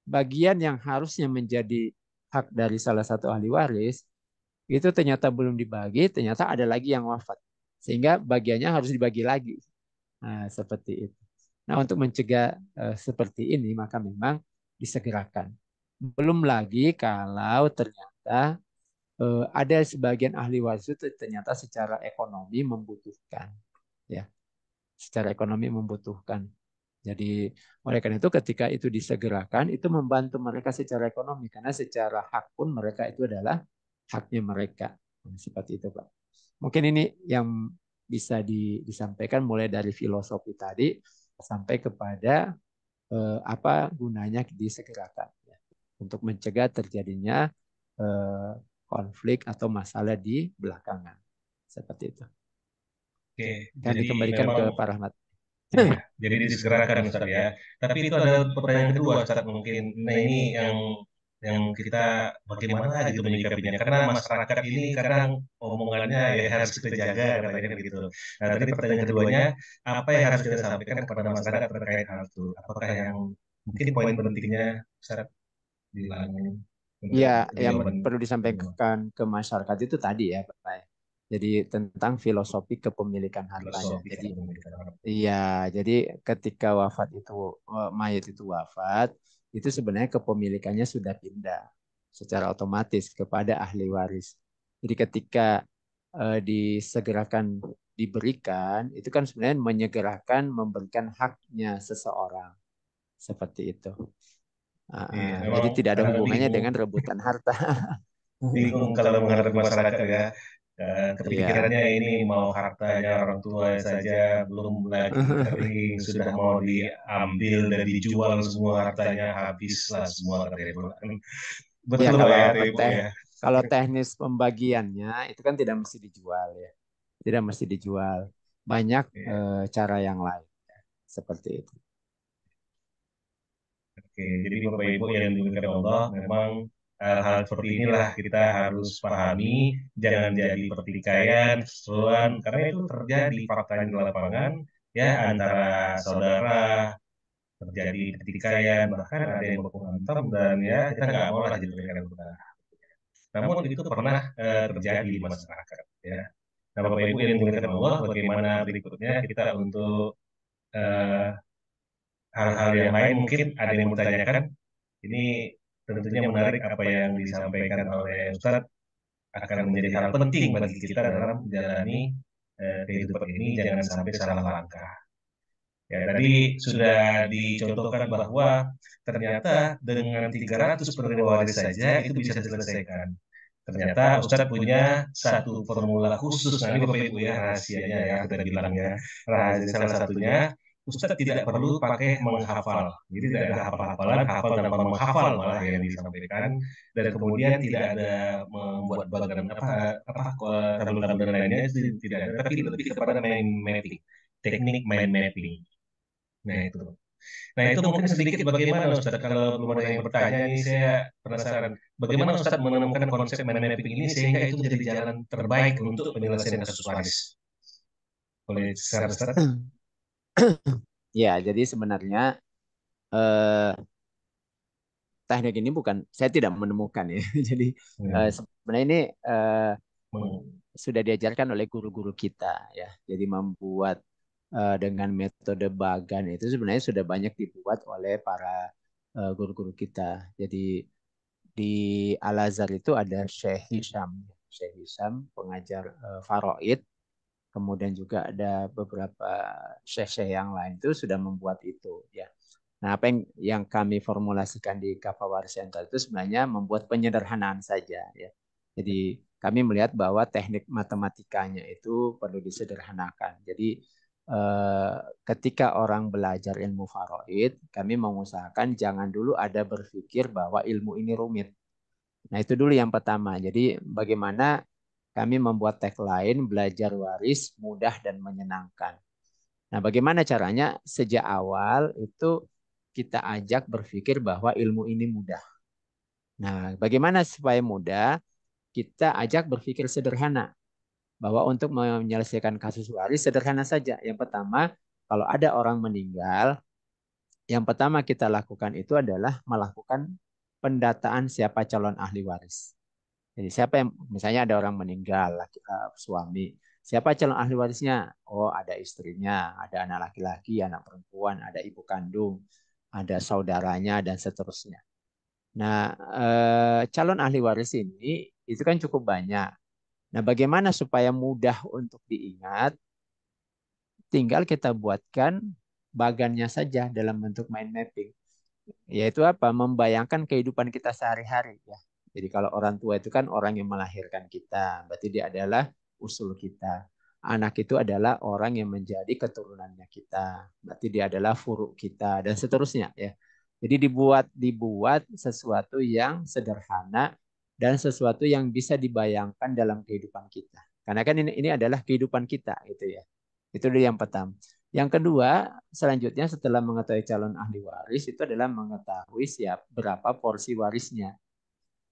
bagian yang harusnya menjadi hak dari salah satu ahli waris, itu ternyata belum dibagi, ternyata ada lagi yang wafat. Sehingga bagiannya harus dibagi lagi. Nah, seperti itu. Nah, untuk mencegah seperti ini, maka memang disegerakan. Belum lagi kalau ternyata ada sebagian ahli waris itu ternyata secara ekonomi membutuhkan. Ya, secara ekonomi membutuhkan. Jadi oleh karena itu ketika itu disegerakan, itu membantu mereka secara ekonomi. Karena secara hak pun mereka itu adalah haknya mereka. Seperti itu Pak. Mungkin ini yang bisa disampaikan mulai dari filosofi tadi sampai kepada apa gunanya disegerakan. Ya. Untuk mencegah terjadinya konflik atau masalah di belakangan. Seperti itu. Oke, Dan jadi dikembalikan ke memang Pak Rahmat. ya, jadi disegerakan Ustaz ya. Tapi itu ada pertanyaan kedua Ustaz mungkin. Nah ini yang kita bagaimana gitu menyikapinya. Karena masyarakat ini kadang omongannya ya harus kita jaga katanya kan gitu. Nah tadi pertanyaan keduanya, apa yang harus kita sampaikan kepada masyarakat terkait hal itu? Apakah yang mungkin poin pentingnya Ustaz bilang Ya, untuk yang jawaban perlu disampaikan ke masyarakat itu tadi ya, Pak. Jadi tentang filosofi kepemilikan hartanya. filosofi Jadi pemilikan. iya, jadi ketika wafat itu mayat itu wafat, itu sebenarnya kepemilikannya sudah pindah secara otomatis kepada ahli waris. Jadi ketika disegerakan diberikan, itu kan sebenarnya menyegerakan memberikan haknya seseorang seperti itu. Iya, Jadi memang tidak ada kadang hubungannya bingung. dengan rebutan harta. Bingung kalau menghadapi masyarakat ya. Iya. Kepikirannya ini mau hartanya orang tua saja belum lagi kering sudah mau diambil dan dijual semua hartanya habislah semua katanya Bu. Ya Betul Pak ya Ibu ya. kalau teknis pembagiannya itu kan tidak mesti dijual ya. Tidak mesti dijual. Banyak Iya. cara yang lain seperti itu. Oke, jadi Bapak Ibu yang dimuliakan Allah, memang hal-hal seperti inilah kita harus pahami, jangan jadi pertikaian, seruan, karena itu terjadi faktanya di lapangan, ya antara saudara terjadi pertikaian, bahkan ada yang baku hantam dan ya kita nggak mau lah jadi pertikaian benar. Namun itu pernah terjadi di masyarakat, ya. Nah, Bapak Ibu yang dimuliakan Allah, bagaimana berikutnya kita untuk eh, hal-hal yang lain mungkin ada yang bertanyakan. Ini tentunya menarik apa yang disampaikan oleh Ustadz akan menjadi hal penting bagi kita dalam menjalani kehidupan ini jangan sampai salah langkah. Ya, tadi sudah dicontohkan bahwa ternyata dengan 300 penerima waris saja itu bisa diselesaikan. Ternyata Ustadz punya satu formula khusus, nah ini Bapak Ibu ya rahasianya ya kita bilangnya. Rahasia salah satunya Ustadz tidak perlu pakai menghafal. Jadi tidak ada hafal-hafalan, hafal tanpa menghafal malah yang disampaikan. Dan kemudian tidak ada membuat bagan tabel-tabel dan lainnya itu tidak ada, tapi lebih kepada mind mapping, teknik mind mapping. Nah itu. Nah itu mungkin sedikit bagaimana Ustadz kalau belum ada yang bertanya ini saya penasaran bagaimana Ustadz menemukan konsep mind mapping ini sehingga itu menjadi jalan terbaik untuk penyelesaian kasus waris. Boleh share Ustadz? Ya, jadi sebenarnya eh, teknik ini bukan saya tidak menemukan ya. Jadi sebenarnya ini sudah diajarkan oleh guru-guru kita ya. Jadi membuat dengan metode Bagan itu sebenarnya sudah banyak dibuat oleh para guru-guru kita. Jadi di Al-Azhar itu ada Syekh Hisham pengajar Faraid. Kemudian juga ada beberapa syekh-syekh yang lain itu sudah membuat itu ya. Nah, apa yang kami formulasikan di Kapawar Center itu sebenarnya membuat penyederhanaan saja ya. Jadi kami melihat bahwa teknik matematikanya itu perlu disederhanakan. Jadi ketika orang belajar ilmu faraid, kami mengusahakan jangan dulu ada berpikir bahwa ilmu ini rumit. Nah, itu dulu yang pertama. Jadi bagaimana kami membuat tagline belajar waris mudah dan menyenangkan. Nah, bagaimana caranya? Sejak awal itu kita ajak berpikir bahwa ilmu ini mudah. Nah, bagaimana supaya mudah? Kita ajak berpikir sederhana. Bahwa untuk menyelesaikan kasus waris sederhana saja. Yang pertama, kalau ada orang meninggal, yang pertama kita lakukan itu adalah melakukan pendataan siapa calon ahli waris. Jadi siapa yang misalnya ada orang meninggal, suami, siapa calon ahli warisnya? Oh, ada istrinya, ada anak laki-laki, anak perempuan, ada ibu kandung, ada saudaranya dan seterusnya. Nah, calon ahli waris ini itu kan cukup banyak. Nah, bagaimana supaya mudah untuk diingat? Tinggal kita buatkan bagannya saja dalam bentuk mind mapping. Yaitu apa? Membayangkan kehidupan kita sehari-hari ya. Jadi kalau orang tua itu kan orang yang melahirkan kita, berarti dia adalah usul kita. Anak itu adalah orang yang menjadi keturunannya kita, berarti dia adalah furuk kita dan seterusnya ya. Jadi dibuat sesuatu yang sederhana dan sesuatu yang bisa dibayangkan dalam kehidupan kita. Karena kan ini adalah kehidupan kita gitu ya. Itu yang pertama. Yang kedua, selanjutnya setelah mengetahui calon ahli waris itu adalah mengetahui berapa porsi warisnya.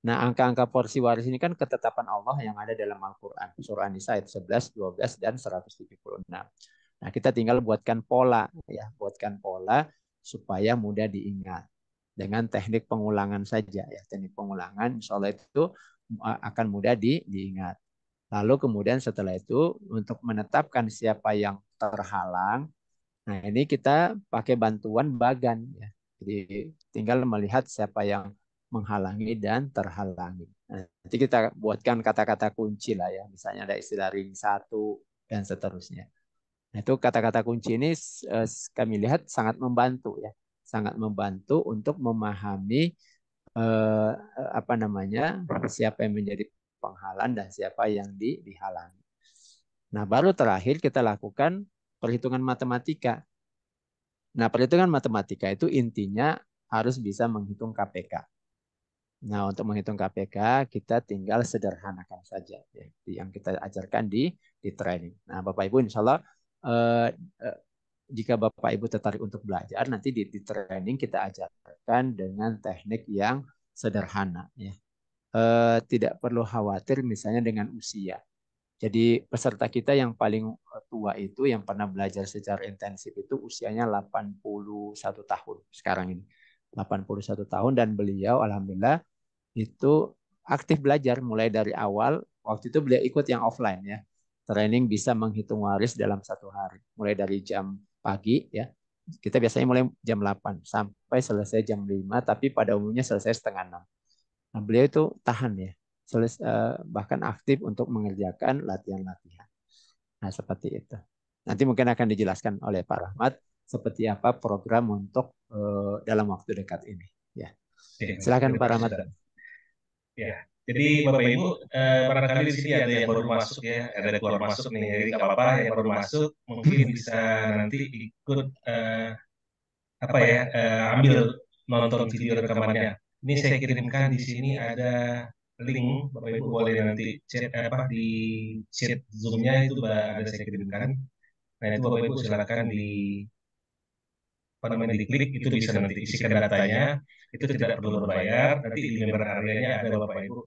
Nah, angka-angka porsi waris ini kan ketetapan Allah yang ada dalam Al-Quran. Surah An-Nisa ayat 11, 12, dan 176. Nah, kita tinggal buatkan pola ya, buatkan pola supaya mudah diingat dengan teknik pengulangan saja ya. Teknik pengulangan insya Allah itu akan mudah diingat. Lalu kemudian setelah itu untuk menetapkan siapa yang terhalang, nah ini kita pakai bantuan Bagan ya. Jadi tinggal melihat siapa yang menghalangi dan terhalangi. Nah, nanti kita buatkan kata-kata kunci lah ya, misalnya ada istilah ring 1 dan seterusnya. Nah, itu kata-kata kunci ini kami lihat sangat membantu ya, sangat membantu untuk memahami apa namanya siapa yang menjadi penghalang dan siapa yang dihalangi. Nah, baru terakhir kita lakukan perhitungan matematika. Nah, perhitungan matematika itu intinya harus bisa menghitung KPK. Nah, untuk menghitung KPK kita tinggal sederhanakan saja ya, yang kita ajarkan di training. Nah, Bapak Ibu insya Allah jika Bapak Ibu tertarik untuk belajar, nanti di training kita ajarkan dengan teknik yang sederhana ya. Tidak perlu khawatir misalnya dengan usia. Jadi peserta kita yang paling tua itu yang pernah belajar secara intensif itu usianya 81 tahun sekarang ini. 81 tahun dan beliau alhamdulillah itu aktif belajar mulai dari awal. Waktu itu beliau ikut yang offline ya. Training bisa menghitung waris dalam 1 hari. Mulai dari jam pagi ya. Kita biasanya mulai jam 8 sampai selesai jam 5, tapi pada umumnya selesai setengah 6. Nah, beliau itu tahan ya. Bahkan aktif untuk mengerjakan latihan-latihan. Nah, seperti itu. Nanti mungkin akan dijelaskan oleh Pak Rahmat seperti apa program untuk dalam waktu dekat ini. Ya, silakan Pak Rahmat. Ya, jadi Bapak Ibu, barangkali di sini ada yang baru masuk ya, ada keluar masuk nih, jadi nggak apa-apa yang baru masuk mungkin bisa nanti ikut apa ya, ambil nonton video rekamannya. Ini saya kirimkan di sini ada link, Bapak Ibu boleh nanti chat di chat Zoom-nya itu ada saya kirimkan. Nah itu Bapak Ibu silakan diklik, itu bisa nanti isikan datanya, itu tidak perlu berbayar. Nanti di member area-nya ada Bapak Ibu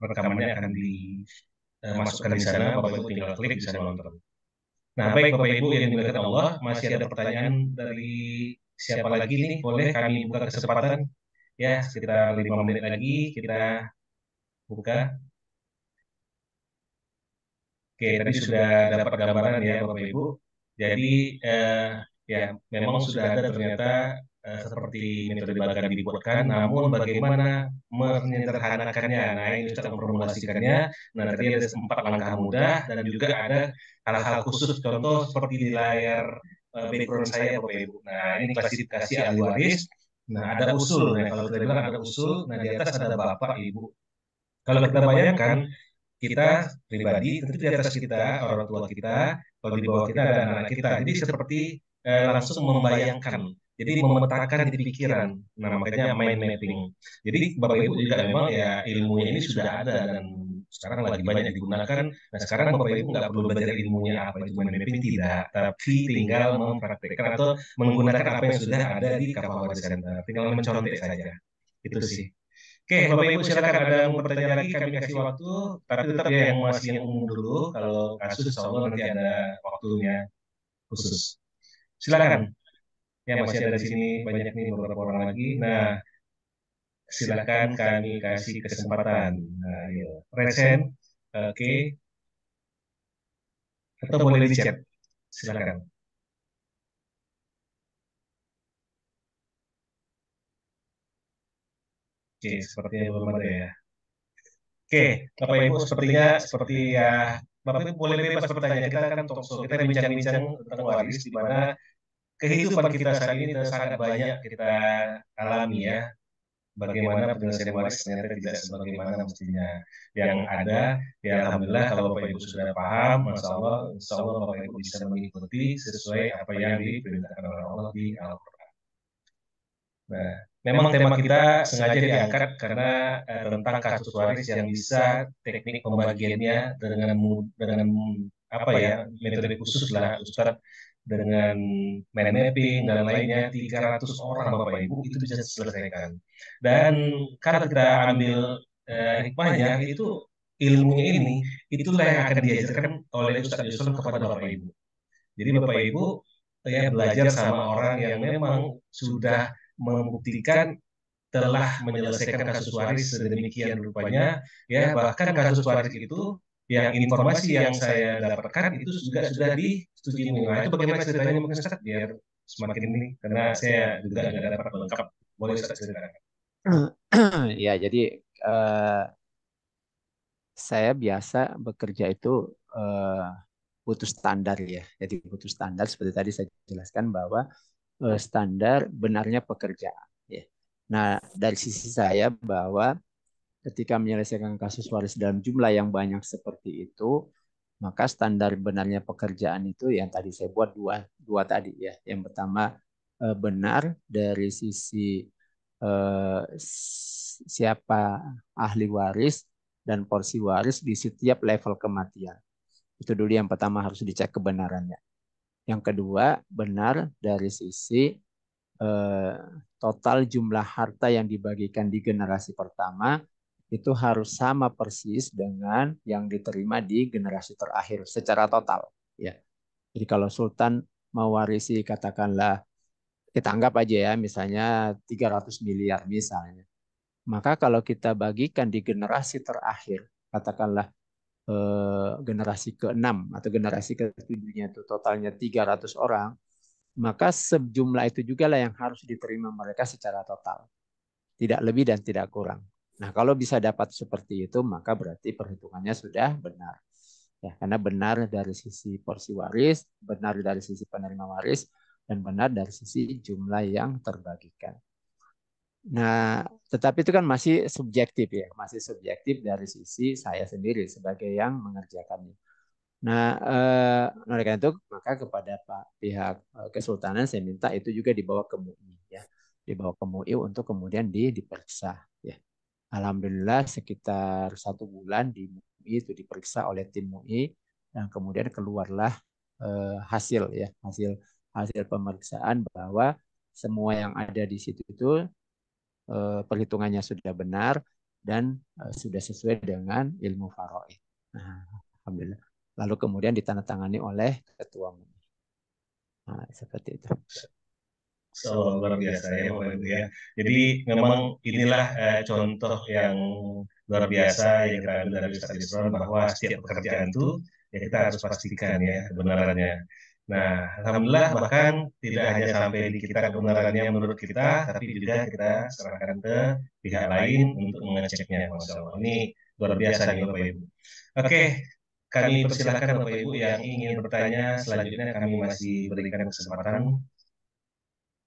rekamannya akan dimasukkan di sana, Bapak Ibu tinggal klik bisa nonton. Nah baik Bapak Ibu yang dimuliakan Allah, masih ada pertanyaan dari siapa lagi nih? Boleh kami buka kesempatan ya, sekitar 5 menit lagi kita buka. Oke, tadi sudah dapat gambaran ya Bapak Ibu. Jadi ya memang sudah ada ternyata seperti metode Bagan dibuatkan, namun bagaimana menyederhanakannya. Nah, ini Ustaz memformulasikannya. Nah, tadi ada 4 langkah mudah dan juga ada hal-hal khusus. Contoh seperti di layar background saya, Bapak Ibu. Nah, ini klasifikasi ahli waris. Nah, ada usul. Nah, kalau kita bilang ada usul, nah di atas ada Bapak, Ibu. Kalau kita bayangkan, kita pribadi, tentu di atas kita, orang tua kita, kalau di bawah kita ada anak kita. Jadi seperti langsung membayangkan, jadi memetakan di pikiran. Nah, makanya mind mapping. Jadi Bapak Ibu juga memang ya ilmunya ini sudah ada dan sekarang lagi banyak digunakan. Nah, sekarang Bapak Ibu nggak perlu belajar ilmunya apa itu mind mapping, tidak. Tapi tinggal mempraktekkan atau menggunakan apa yang sudah ada di Kapal Center. Tinggal mencontek saja. Itu sih. Oke, Bapak Ibu silakan ada yang mau bertanya lagi, kami kasih waktu, tapi tetap ya yang masih yang umum dulu. Kalau kasus insya Allah nanti ada waktunya khusus. Silakan. Ya masih ada di sini banyak nih beberapa orang lagi. Nah, silakan kami kasih kesempatan. Nah, ayo. Present, oke, atau boleh di chat. Silakan. Oke, sepertinya belum ada ya. Oke, Bapak Ibu sepertinya seperti ya Bapak Ibu boleh bebas bertanya. Kita akan talk show, kita bincang-bincang tentang waris di mana kehidupan kita saat ini sangat banyak kita alami ya. Bagaimana penyelesaian waris ternyata tidak sebagaimana mestinya. Yang ada, ya Alhamdulillah kalau Bapak Ibu sudah paham, Insya Allah Bapak Ibu bisa mengikuti sesuai apa yang diperintahkan oleh Allah di Al-Quran. Nah, memang tema kita sengaja diangkat karena tentang kasus waris yang bisa teknik pembagiannya dengan apa ya metode khusus lah Ustadz, dengan mind mapping dan lainnya 300 orang Bapak Ibu itu bisa diselesaikan. Dan kalau kita ambil hikmahnya itu ilmu ini itulah yang akan diajarkan oleh Ustadz Yusuf kepada Bapak Ibu. Jadi Bapak Ibu ya belajar sama orang yang memang sudah membuktikan telah menyelesaikan kasus waris sedemikian rupanya, ya bahkan kasus waris itu yang informasi yang saya dapatkan itu juga sudah disetujui. Nah, itu bagaimana ceritanya mungkin Ustaz biar semakin ini karena saya juga nggak dapat lengkap. Boleh Ustaz ceritakan? Ya, jadi saya biasa bekerja itu butuh standar ya. Jadi butuh standar seperti tadi saya jelaskan bahwa standar benarnya pekerjaan. Ya. Nah, dari sisi saya bahwa ketika menyelesaikan kasus waris dalam jumlah yang banyak seperti itu, maka standar benarnya pekerjaan itu yang tadi saya buat dua tadi ya. Yang pertama benar dari sisi siapa ahli waris dan porsi waris di setiap level kematian. Itu dulu yang pertama harus dicek kebenarannya. Yang kedua, benar dari sisi total jumlah harta yang dibagikan di generasi pertama itu harus sama persis dengan yang diterima di generasi terakhir secara total. Ya. Jadi kalau Sultan mewarisi katakanlah kita anggap aja ya misalnya 300 miliar misalnya. Maka kalau kita bagikan di generasi terakhir, katakanlah generasi ke-6 atau generasi ke-7-nya itu totalnya 300 orang, maka sejumlah itu juga lah yang harus diterima mereka secara total. Tidak lebih dan tidak kurang. Nah, kalau bisa dapat seperti itu, maka berarti perhitungannya sudah benar. Ya, karena benar dari sisi porsi waris, benar dari sisi penerima waris, dan benar dari sisi jumlah yang terbagikan. Nah, tetapi itu kan masih subjektif ya, masih subjektif dari sisi saya sendiri sebagai yang mengerjakannya. Nah, oleh karena itu maka kepada pihak Kesultanan saya minta itu juga dibawa ke MUI ya, dibawa ke MUI untuk kemudian diperiksa ya. Alhamdulillah sekitar 1 bulan di MUI itu diperiksa oleh tim MUI dan kemudian keluarlah hasil ya, hasil pemeriksaan bahwa semua yang ada di situ itu perhitungannya sudah benar dan sudah sesuai dengan ilmu faraid. Nah, alhamdulillah. Lalu kemudian ditandatangani oleh ketua MUI. Nah, seperti itu. So, luar biasa ya Bapak Ibu ya. Jadi memang inilah contoh yang luar biasa yang kita ambil dari Ustaz Yusron bahwa setiap pekerjaan itu ya kita harus pastikan ya kebenarannya. Nah, alhamdulillah bahkan tidak hanya sampai di kita kebenarannya menurut kita, tapi juga kita serahkan ke pihak lain untuk mengeceknya. Masya Allah. Ini luar biasa nih Bapak Ibu. Oke, kami persilakan Bapak Ibu yang ingin bertanya. Selanjutnya kami masih berikan kesempatan.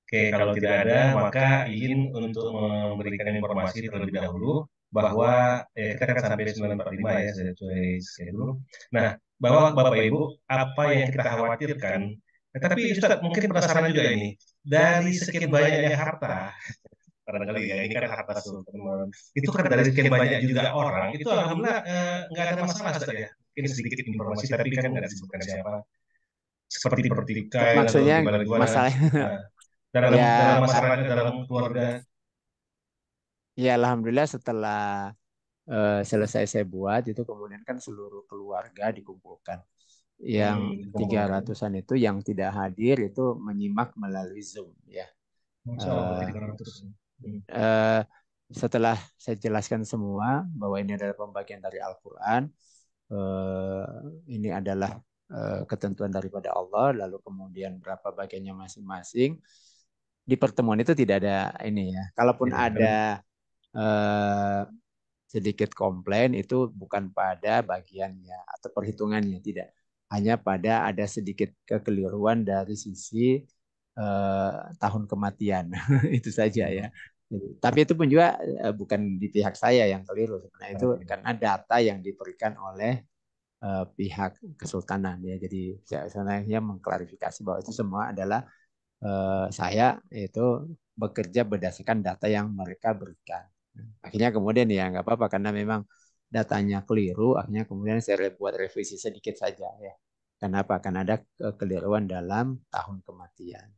Oke, kalau tidak ada, maka izin untuk memberikan informasi terlebih dahulu bahwa kita kan sampai 9:45 ya sesuai schedule. Nah, bahwa Bapak Ibu apa yang kita khawatirkan. Tapi Ustadz mungkin penasaran juga ini dari sekian banyaknya harta, barangkali ya ini kan harta teman-teman. Itu kan dari sekian banyak juga orang, itu alhamdulillah nggak ada masalah Ustadz ya. Mungkin sedikit informasi, tapi kan nggak disebutkan siapa. Seperti pertikaian atau Maksudnya gimana-gimana. masalah Nah, dalam ya masyarakat, dalam keluarga. ya alhamdulillah setelah selesai saya buat itu kemudian kan seluruh keluarga dikumpulkan. Yang 300-an itu yang tidak hadir itu menyimak melalui Zoom ya. Masya Allah, 300. Setelah saya jelaskan semua bahwa ini adalah pembagian dari Al-Quran, ini adalah ketentuan daripada Allah, lalu kemudian berapa bagiannya masing-masing. Di pertemuan itu tidak ada ini ya. Kalaupun ada sedikit komplain itu bukan pada bagiannya atau perhitungannya, tidak. Hanya pada ada sedikit kekeliruan dari sisi tahun kematian. Itu saja ya. Tapi itu pun juga bukan di pihak saya yang keliru. Sebenarnya itu karena data yang diberikan oleh pihak kesultanan ya. Jadi saya sebenarnya mengklarifikasi bahwa itu semua adalah saya itu bekerja berdasarkan data yang mereka berikan. Akhirnya kemudian ya nggak apa-apa karena memang datanya keliru. Akhirnya kemudian saya buat revisi sedikit saja ya. Kenapa? Karena ada kekeliruan dalam tahun kematian.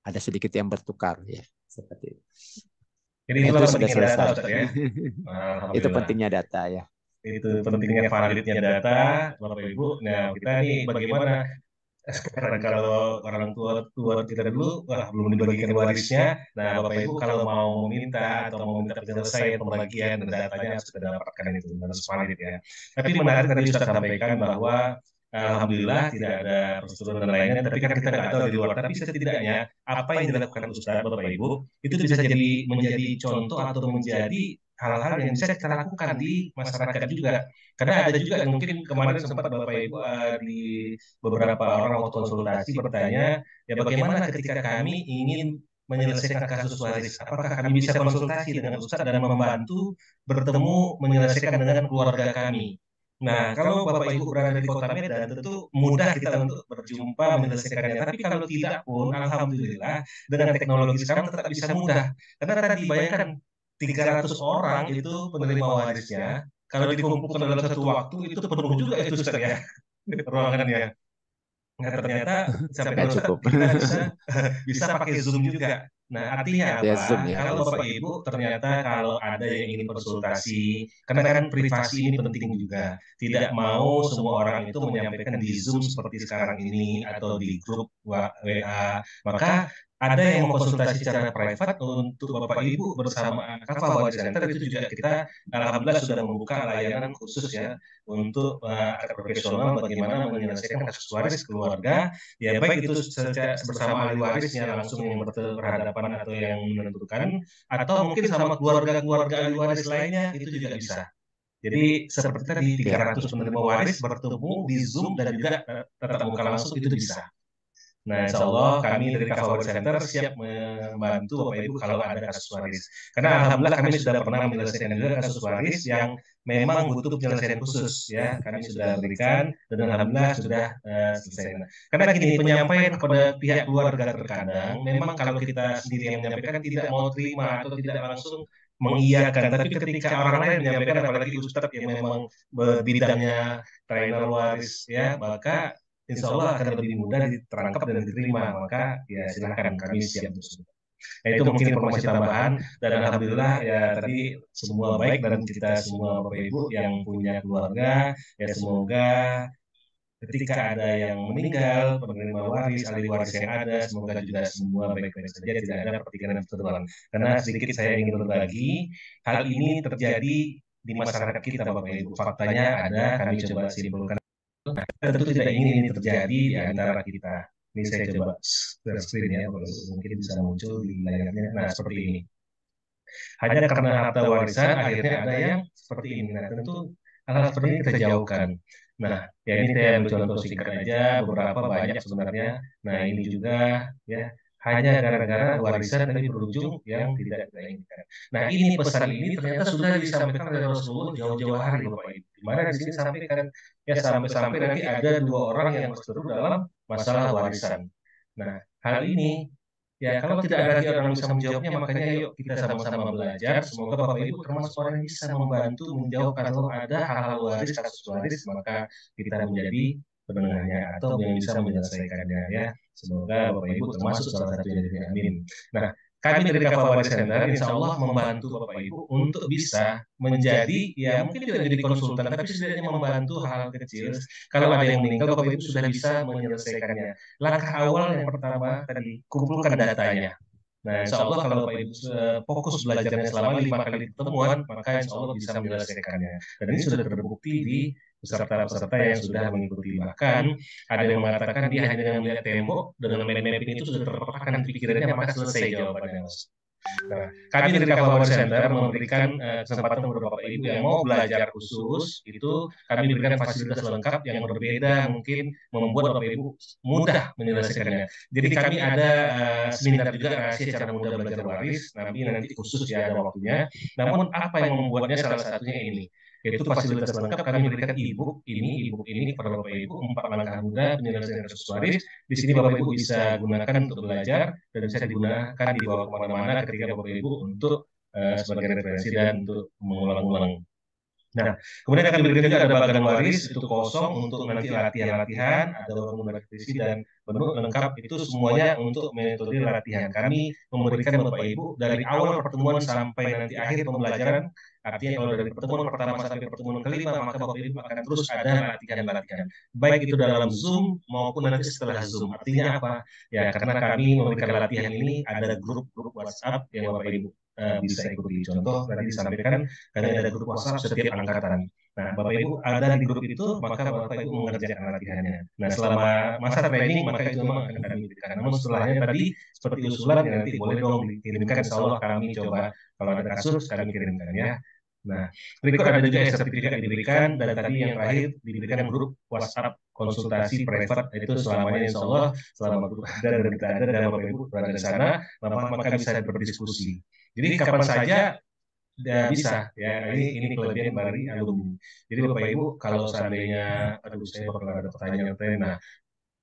Ada sedikit yang bertukar ya seperti itu. Jadi itu sudah pentingnya selesai. data, Ustaz, ya? Itu pentingnya data ya. Itu pentingnya validnya data, Bapak Ibu. Nah, kita nih bagaimana sekarang kalau orang tua kita dulu belum dibagikan warisnya. Nah, Bapak Ibu kalau mau meminta atau mau minta penyelesaian pembagian dan datanya harus kita dapatkan itu harus valid ya. Tapi menarik tadi Ustaz sampaikan bahwa alhamdulillah tidak ada prosedur dan lainnya, tapi kan kita nggak tahu di luar. Tapi setidaknya apa yang dilakukan Ustaz, Bapak Ibu, itu bisa jadi menjadi contoh atau menjadi hal-hal yang bisa kita lakukan di masyarakat juga. Karena ada juga yang mungkin kemarin sempat Bapak Ibu di beberapa orang waktu konsultasi bertanya, ya bagaimana ketika kami ingin menyelesaikan kasus waris, apakah kami bisa konsultasi dengan Ustadz dan membantu bertemu menyelesaikan dengan keluarga kami. Nah, kalau Bapak Ibu berada di Kota Medan, tentu mudah kita untuk berjumpa menyelesaikannya. Tapi kalau tidak pun, alhamdulillah, dengan teknologi sekarang tetap bisa mudah. Karena tadi bayangkan 300 orang itu penerima warisnya, kalau dikumpulkan dalam satu waktu itu penuh juga itu Ustaz ya, ruangannya. Nah, ternyata sampai Ustaz kita bisa pakai Zoom juga. Nah, artinya apa? Ya, Zoom, ya. Kalau Bapak Ibu ternyata kalau ada yang ingin konsultasi, karena kan privasi ini penting juga. Tidak mau semua orang itu menyampaikan di Zoom seperti sekarang ini atau di grup WA. Maka ada yang mau konsultasi secara private untuk Bapak Ibu bersama Kafah Waris Center itu juga kita alhamdulillah sudah membuka layanan khusus ya untuk profesional bagaimana menyelesaikan kasus waris keluarga, ya baik itu bersama ahli warisnya langsung yang berhadapan atau yang menentukan, atau mungkin sama keluarga-keluarga ahli waris lainnya itu juga bisa. Jadi seperti tadi 300 penerima waris bertemu di Zoom dan juga tatap muka langsung itu bisa. Nah, insya Allah kami dari Kafah Waris Center siap membantu Bapak Ibu kalau ada kasus waris. Karena alhamdulillah kami sudah pernah menyelesaikan juga kasus waris yang memang butuh penyelesaian khusus ya. Kami sudah berikan dan alhamdulillah sudah selesai. Karena gini, penyampaian kepada pihak keluarga terkadang memang kalau kita sendiri yang menyampaikan tidak mau terima atau tidak langsung mengiyakan, tapi ketika orang lain menyampaikan apalagi Ustadz yang memang bidangnya trainer waris ya, maka insya Allah akan lebih mudah diterangkap dan diterima. Maka ya silakan kami siap untuk. Nah, itu mungkin informasi tambahan dan alhamdulillah ya tadi semua baik dan kita semua Bapak Ibu yang punya keluarga ya semoga ketika ada yang meninggal, penerima waris, ahli waris yang ada, semoga juga semua baik-baik saja, tidak ada pertikaian dan pertemuan. Karena sedikit saya ingin berbagi, hal ini terjadi di masyarakat kita Bapak Ibu. Faktanya ada, kami coba simpulkan. Nah, kita tentu tidak ingin ini terjadi di antara kita. Ini saya coba share screen ya, mungkin bisa muncul di layarnya. Nah, seperti ini. Hanya karena harta warisan, akhirnya ada yang seperti ini. Nah, tentu hal-hal seperti ini kita jauhkan. Nah, ya ini saya ambil contoh singkat aja, beberapa banyak sebenarnya. Nah, ini juga ya hanya gara-gara warisan tadi berujung yang tidak kita inginkan. Nah, ini pesan ini ternyata sudah disampaikan oleh Rasulullah jauh-jauh hari, Bapak Ibu. Di mana di sini sampaikan ya sampai-sampai nanti ada dua orang yang berseteru dalam masalah warisan. Nah, hal ini ya, kalau tidak ada lagi orang yang bisa menjawabnya, makanya yuk kita sama-sama belajar. Semoga Bapak Ibu termasuk orang yang bisa membantu menjawab kalau ada hal-hal waris, kasus waris, maka kita menjadi penengahnya atau yang bisa menyelesaikannya ya. Semoga Bapak Ibu termasuk salah satunya dari amin. Nah, kami dari Kava Waris Center insya Allah membantu Bapak Ibu untuk bisa menjadi, ya mungkin tidak menjadi konsultan, tapi setidaknya membantu hal kecil. Kalau ada yang meninggal, Bapak Ibu sudah bisa menyelesaikannya. Langkah awal yang pertama tadi, kumpulkan datanya. Nah, insya Allah kalau Bapak Ibu fokus belajarnya selama 5 kali pertemuan, maka insya Allah bisa menyelesaikannya. Dan ini sudah terbukti di peserta-peserta yang sudah mengikuti. Bahkan ada yang mengatakan dia hanya dengan melihat tembok, dengan mapping itu sudah terpetakan pikirannya, maka selesai jawabannya. Nah, kami dari Kava Center memberikan kesempatan untuk Bapak Ibu yang mau belajar khusus, itu kami berikan fasilitas lengkap yang berbeda, mungkin membuat Bapak Ibu mudah menyelesaikannya. Jadi kami ada seminar juga rahasia cara mudah belajar waris, nanti khusus ya ada waktunya. Namun apa yang membuatnya salah satunya ini, yaitu fasilitas lengkap kami berikan e-book ini kepada Bapak Ibu 4 langkah mudah penyelesaian kasus waris. Di sini Bapak Ibu bisa gunakan untuk belajar dan bisa digunakan dibawa kemana-mana ketika Bapak Ibu untuk sebagai referensi dan untuk mengulang-ulang. Nah, kemudian akan diberikan juga ada bagan waris itu kosong untuk nanti latihan-latihan, ada bangunan repetisi dan penuh lengkap itu semuanya untuk metode latihan. Kami memberikan Bapak Ibu dari awal pertemuan sampai nanti akhir pembelajaran. Artinya kalau dari pertemuan pertama sampai pertemuan kelima, maka Bapak Ibu akan terus ada latihan-latihan. Baik itu dalam Zoom maupun nanti setelah Zoom. Artinya apa? Ya, karena kami memberikan latihan ini ada grup-grup WhatsApp yang Bapak Ibu bisa ikuti. Contoh tadi disampaikan karena ada grup WhatsApp setiap angkatan. Nah, Bapak Ibu ada di grup itu, maka Bapak Ibu mengerjakan latihannya. Nah, selama masa training, maka itu memang akan kami berikan. Namun setelahnya tadi, seperti usulan, ya nanti boleh dong dikirimkan. Insya Allah kami coba, kalau ada kasus, kami kirimkan ya. Nah, berikut ada juga sertifikat yang diberikan, dan tadi yang terakhir diberikan grup WhatsApp konsultasi private, itu selamanya insya Allah, selama grup ada dan kita ada, dan Bapak Ibu berada di sana, maka bisa berdiskusi. Jadi kapan saja bisa ya, ini kelebihan dari alumni. Jadi Bapak Ibu kalau seandainya saya bakal ada pertanyaan, nah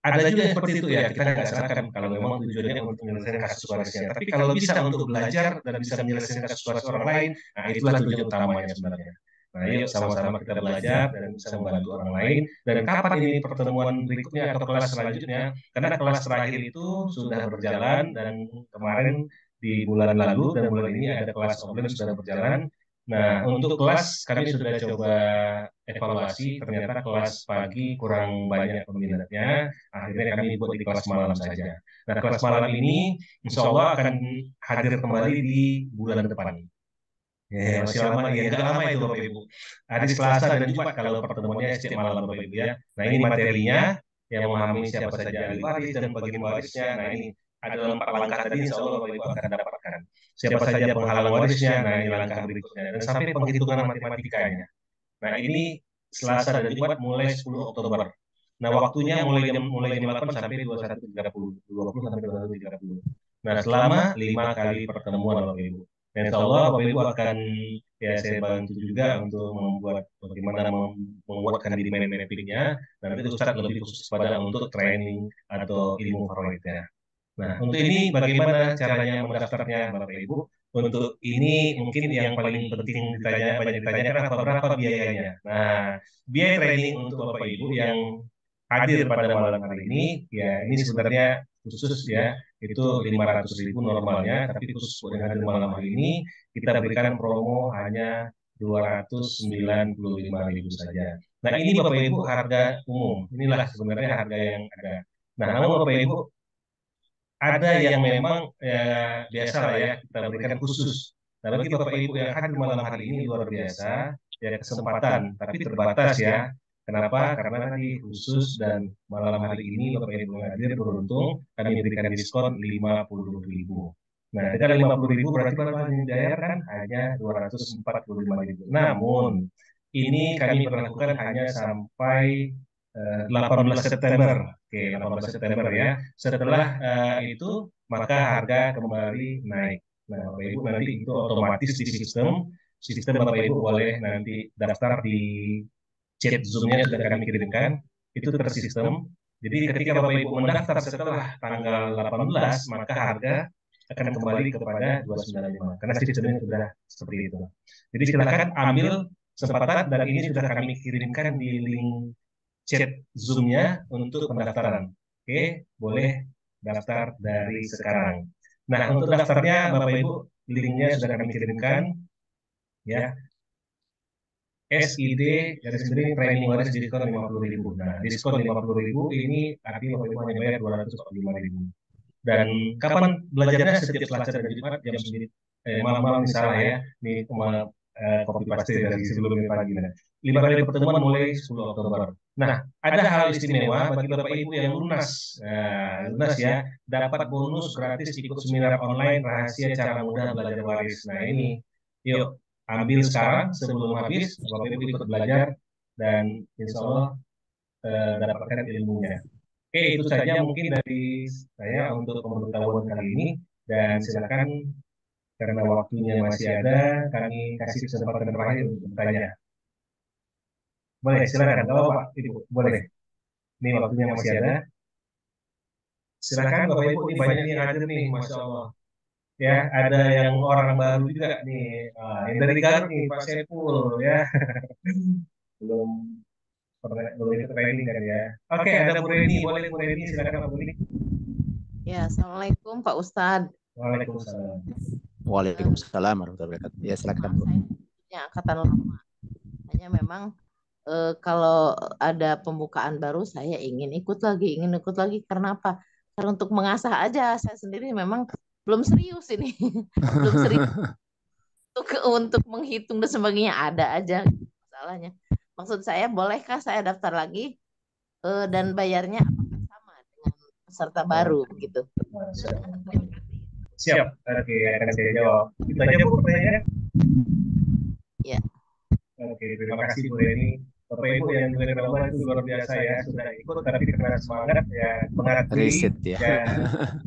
ada juga yang seperti itu ya, kita nggak salahkan kalau memang tujuannya untuk menyelesaikan kasus warisnya. Tapi kalau bisa untuk belajar dan bisa menyelesaikan kasus waris orang lain, nah itulah tujuan utamanya sebenarnya. Nah, yuk sama-sama kita belajar dan bisa membantu orang lain. Dan kapan ini pertemuan berikutnya atau kelas selanjutnya? Karena kelas terakhir itu sudah berjalan dan kemarin di bulan lalu dan bulan ini ada kelas online sudah berjalan. Nah, untuk kelas kami sudah coba evaluasi, ternyata kelas pagi kurang banyak peminatnya, akhirnya kami buat di kelas malam saja. Nah, kelas malam ini insya Allah akan hadir kembali di bulan depan. Ya, masih lama, ya nggak lama itu Bapak Ibu. Hari Selasa dan Jumat kalau pertemuannya setiap malam Bapak Ibu ya. Nah, ini materinya yang memahami siapa saja ahli waris dan bagian warisnya. Nah, ini ada 4 langkah tadi insya Allah Bapak Ibu akan dapatkan. Siapa saja penghalang warisnya, nah ini langkah berikutnya. Dan sampai penghitungan matematikanya. Nah, ini Selasa dan Jumat mulai 10 Oktober. Nah, waktunya mulai jam 8 sampai 21.30. 20 sampai 21.30. Nah, selama 5 kali pertemuan Bapak Ibu. Dan insya Allah Bapak Ibu akan, ya saya bantu juga untuk membuat bagaimana menguatkan di mappingnya. Nanti Ustadz lebih khusus pada untuk training atau ilmu favoritnya. Nah, untuk ini bagaimana caranya mendaftarnya Bapak Ibu? Untuk ini mungkin yang paling penting banyak ditanyakan berapa biayanya. Nah, biaya training untuk Bapak Ibu yang hadir pada malam hari ini, ya ini sebenarnya khusus ya, itu 500.000 normalnya, tapi khusus buat yang hadir malam hari ini, kita berikan promo hanya 295.000 saja. Nah, ini Bapak Ibu harga umum, inilah sebenarnya harga yang ada. Nah, namun Bapak Ibu, ada yang memang ya, biasa lah ya, kita berikan khusus. Nah, bagi Bapak Ibu yang hadir malam hari ini luar biasa, ya kesempatan, tapi terbatas ya, Kenapa? Karena tadi khusus dan malam hari ini Bapak Ibu yang hadir beruntung kami berikan diskon 50.000. Nah, dengan 50.000 berarti Bapak yang dibayarkan hanya 245.000. Namun, ini kami berlakukan hanya sampai 18 September. Oke, 18 September ya. Setelah itu, maka harga kembali naik. Nah, Bapak Ibu nanti itu otomatis di sistem Bapak Ibu boleh nanti daftar di chat Zoom-nya sudah kami kirimkan, itu tersistem. Jadi ketika Bapak Ibu mendaftar setelah tanggal 18, maka harga akan kembali kepada 295. Karena sistemnya sudah seperti itu. Jadi silakan ambil kesempatan dan ini sudah kami kirimkan di link chat Zoom-nya untuk pendaftaran. Oke, boleh daftar dari sekarang. Nah, untuk daftarnya Bapak Ibu, linknya sudah kami kirimkan. Ya, SID garis miring training waris diskon 50.000. Nah, diskon 50.000 ini artinya Bapak Ibu hanya bayar 245.000. Dan kapan belajarnya? Setiap Selasa dan Jumat jam 9 malam-malam misalnya ya. Ini copy paste dari sebelumnya pagi. Nah, 5 kali pertemuan mulai 10 Oktober. Nah, ada hal istimewa bagi Bapak Ibu yang lunas. Nah, lunas ya, dapat bonus gratis ikut seminar online rahasia cara mudah belajar waris. Nah, ini yuk ambil sekarang sebelum habis, Bapak Ibu ikut belajar dan insya Allah dapatkan ilmunya. Oke, itu saja mungkin dari saya untuk pemberitahuan kali ini dan silakan karena waktunya masih ada, kami kasih kesempatan terakhir untuk bertanya. Boleh, silakan. Kalau Pak Ibu, boleh. Ini waktunya masih ada. Silakan Bapak Ibu, ini banyak yang hadir nih, Masya Allah. Ya, ada yang orang baru juga nih. Yang dari Garut nih, Pak Sepul ya. belum belum ikut training kan ya. Oke, ada Bu Reni, boleh Bu Reni, silakan Pak Bu Reni. Ya, Assalamualaikum Pak Ustadz. Waalaikumsalam. Waalaikumsalam warahmatullahi wabarakatuh. Ya, silakan Bu. Saya angkatan lama. Hanya memang kalau ada pembukaan baru saya ingin ikut lagi karena apa? Karena untuk mengasah aja saya sendiri memang belum serius ini. Belum serius untuk menghitung dan sebagainya ada aja masalahnya. Maksud saya bolehkah saya daftar lagi dan bayarnya apakah sama dengan peserta baru begitu? Siap. Oke, akan saya jawab. Itu aja Bu pertanyaannya. Ya. Oke, terima kasih Bu Reni. Bapak Ibu yang dari bawah itu luar biasa ya, sudah ikut tapi karena semangat ya mengakui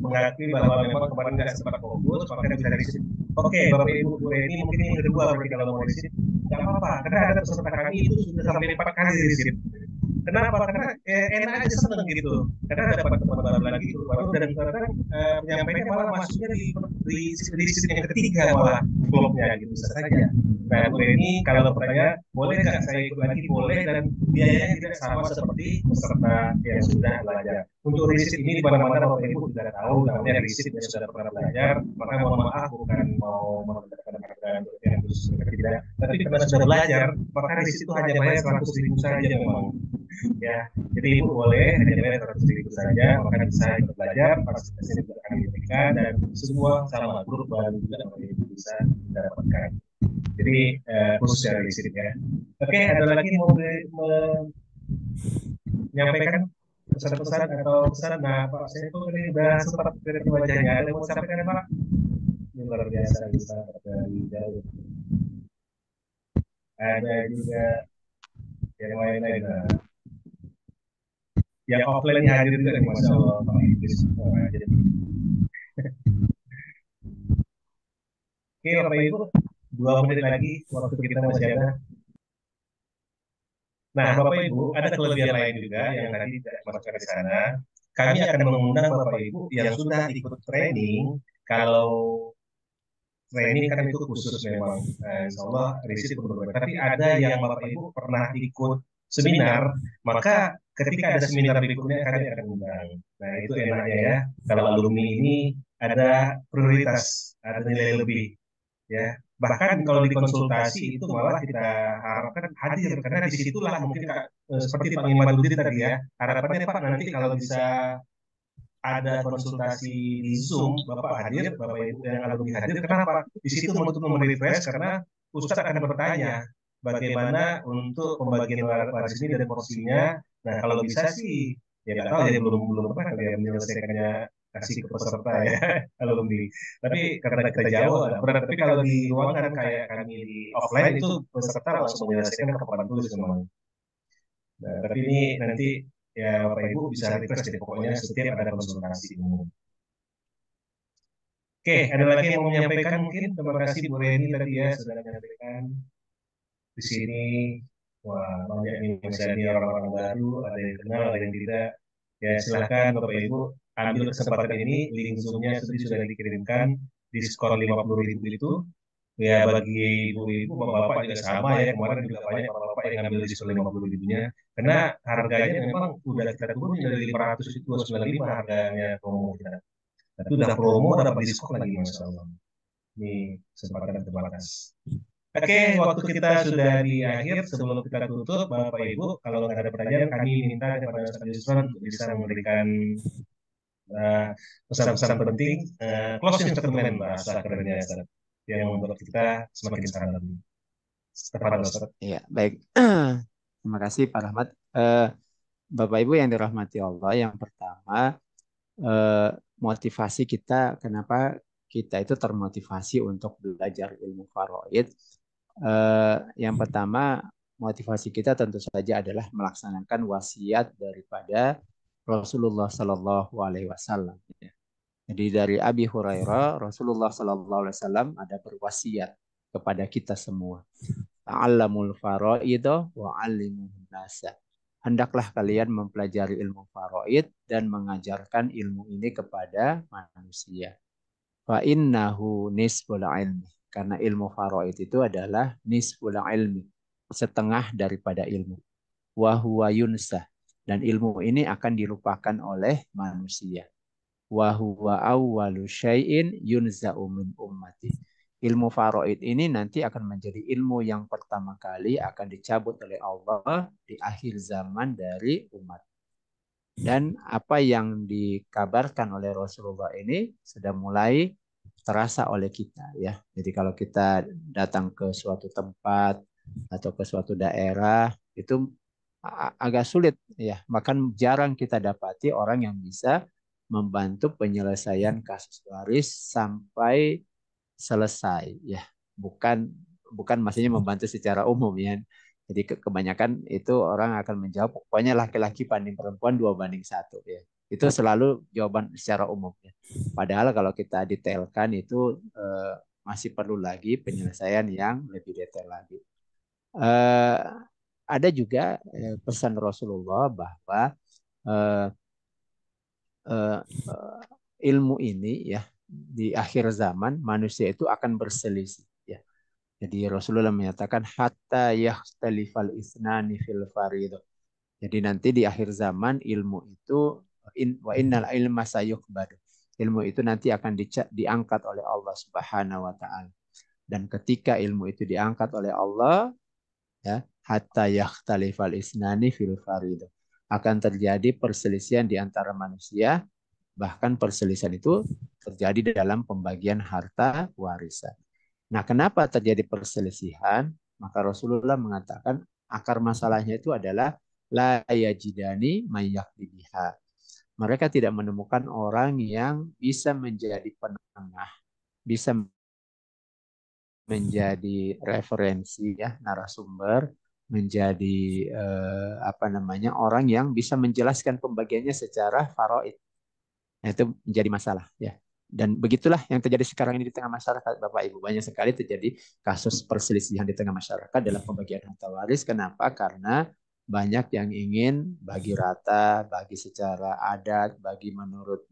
mengakui bahwa memang kemarin nggak sempat fokus, makanya bisa riset. Oke, Bapak Ibu Bu Reni mungkin yang kedua berarti kalau mau riset nggak apa-apa, karena ada peserta kami itu sudah sampai 4 kali riset. Kenapa? Karena enak aja seneng gitu. Karena dapat teman baru lagi baru dan ternyata penyampaiannya malah masuknya di sisi yang ketiga malah vlognya gitu bisa saja. Nah, Bu Reni kalau bertanya boleh nggak saya ikut lagi? Boleh dan biayanya tidak sama seperti peserta yang sudah belajar. Untuk riset ini di mana-mana Bapak Ibu sudah tahu namanya riset yang sudah pernah belajar. Maka mohon maaf bukan mau mendapatkan harga untuk yang khusus tidak. Tapi karena sudah belajar maka riset itu hanya bayar 100.000 saja memang. Ya, jadi Ibu boleh hanya bayar 100.000 saja, maka bisa ikut belajar, fasilitasnya juga akan diberikan dan semua sama grup baru juga Ibu bisa mendapatkan. Jadi khusus dari riset ya. Oke, ada lagi mau menyampaikan pesan-pesan atau pesan? Nah, Pak saya itu tadi sudah sempat dari wajahnya. Ada yang mau sampaikan Pak? Ini luar biasa bisa dari jauh. Ada juga yang lain-lain. Yang offline hadir juga nih, Masya Allah, Pak Idris. Oke, Bapak Ibu, 2 menit lagi waktu kita masih ada. Nah, Bapak Ibu, ada kelebihan lain juga yang tadi tidak masuk ke sana. Kami akan mengundang Bapak Ibu yang sudah ikut training. Kalau training kan itu khusus memang, insya Allah riset berbeda. Tapi ada yang Bapak Ibu pernah ikut seminar, maka ketika ada seminar berikutnya kami akan undang. Nah, itu enaknya ya. Kalau alumni ini ada prioritas, ada nilai lebih. Ya, bahkan kalau di konsultasi itu malah kita harapkan hadir karena disitulah mungkin seperti Pak Imadudin tadi ya. Harapannya Pak nanti kalau bisa ada konsultasi di Zoom, Bapak hadir, Bapak Ibu yang alumni hadir. Kenapa? Di situ untuk merefresh karena Ustadz akan bertanya bagaimana untuk pembagian waris ini dan porsinya. Nah, kalau bisa sih, ya nggak tahu ya belum belum apa kali ya menyelesaikannya kasih ke peserta ya alumni. Tapi karena kita jauh agak berat. Tapi kalau di ruangan kayak kami di offline itu peserta langsung menyelesaikan ke papan tulis memang. Nah, tapi ini nanti ya Bapak Ibu bisa request deh pokoknya setiap ada konsultasi umum. Oke, ada lagi yang mau menyampaikan mungkin? Terima kasih Bu Reni tadi ya sudah menyampaikan di sini. Wah, banyak nih misalnya orang-orang baru, ada yang kenal, ada yang tidak. Ya silahkan Bapak Ibu ambil kesempatan ini, link Zoom-nya sudah dikirimkan di skor 50.000 itu. Ya bagi ibu-ibu, bapak-bapak juga sama ya. Kemarin juga banyak bapak-bapak yang ngambil diskon 50.000-nya. Karena harganya memang udah kita turunin dari 500 itu 295 harganya promo kita. Tapi udah promo, dapat diskon lagi Masya Allah. Ini kesempatan terbatas. Oke, waktu kita sudah di akhir. Sebelum kita tutup, Bapak Ibu, kalau nggak ada pertanyaan, kami minta kepada Ustaz Yusron untuk bisa memberikan pesan-pesan penting, closing statement bahasa kerennya Ustaz, yang membuat kita semakin sadar. Tepat Ustaz. Iya, baik. Terima kasih Pak Rahmat. Bapak Ibu yang dirahmati Allah, yang pertama motivasi kita, kenapa kita itu termotivasi untuk belajar ilmu faraid. Yang pertama, motivasi kita tentu saja adalah melaksanakan wasiat daripada Rasulullah Sallallahu Alaihi Wasallam. Jadi dari Abi Hurairah, Rasulullah Sallallahu Alaihi Wasallam ada berwasiat kepada kita semua. Ta'allamul faraid wa 'allimuhun nasa. Hendaklah kalian mempelajari ilmu faraid dan mengajarkan ilmu ini kepada manusia. Fa innahu nisful ilmi. Karena ilmu faraid itu adalah nisful ilmi, setengah daripada ilmu. Wa huwa yunsah. Dan ilmu ini akan dilupakan oleh manusia. Wa huwa awwalu syai'in yunza'u min ummati. Ilmu faraid ini nanti akan menjadi ilmu yang pertama kali akan dicabut oleh Allah di akhir zaman dari umat. Dan apa yang dikabarkan oleh Rasulullah ini sudah mulai terasa oleh kita ya. Jadi kalau kita datang ke suatu tempat atau ke suatu daerah itu agak sulit ya. Bahkan jarang kita dapati orang yang bisa membantu penyelesaian kasus waris sampai selesai ya, bukan maksudnya membantu secara umum ya. Jadi kebanyakan itu orang akan menjawab pokoknya laki-laki banding perempuan 2:1 ya. Itu selalu jawaban secara umum ya. Padahal kalau kita detailkan itu masih perlu lagi penyelesaian yang lebih detail lagi. Ada juga pesan Rasulullah bahwa ilmu ini ya di akhir zaman manusia itu akan berselisih ya. Jadi Rasulullah menyatakan hatta yakhtalifal isnani fil fariid. Jadi nanti di akhir zaman ilmu itu wa innal ilma sayuqbad. Ilmu itu nanti akan diangkat oleh Allah Subhanahu wa taala. Dan ketika ilmu itu diangkat oleh Allah ya, hatta yakhtalifal isnani fil fariid. Akan terjadi perselisihan di antara manusia. Bahkan perselisihan itu terjadi dalam pembagian harta warisan. Nah, kenapa terjadi perselisihan? Maka Rasulullah mengatakan akar masalahnya itu adalah la yajidani mayyaqdiha. Mereka tidak menemukan orang yang bisa menjadi penengah, bisa menjadi referensi ya, narasumber, menjadi orang yang bisa menjelaskan pembagiannya secara faraid. Nah, itu menjadi masalah ya. Dan begitulah yang terjadi sekarang ini di tengah masyarakat Bapak Ibu. Banyak sekali terjadi kasus perselisihan di tengah masyarakat dalam pembagian harta waris. Kenapa? Karena banyak yang ingin bagi rata, bagi secara adat, bagi menurut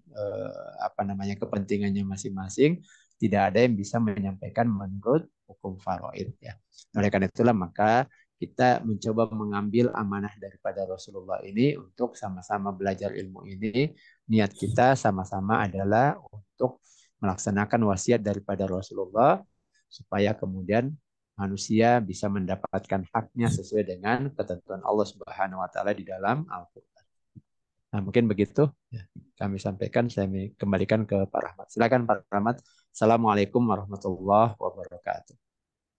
kepentingannya masing-masing. Tidak ada yang bisa menyampaikan menurut hukum faraid ya. Oleh karena itulah maka kita mencoba mengambil amanah daripada Rasulullah ini untuk sama-sama belajar ilmu ini. Niat kita sama-sama adalah untuk melaksanakan wasiat daripada Rasulullah supaya kemudian manusia bisa mendapatkan haknya sesuai dengan ketentuan Allah Subhanahu wa taala di dalam Al-Qur'an. Nah, mungkin begitu ya, kami sampaikan. Saya kembalikan ke Pak Rahmat. Silakan Pak Rahmat. Assalamualaikum warahmatullahi wabarakatuh.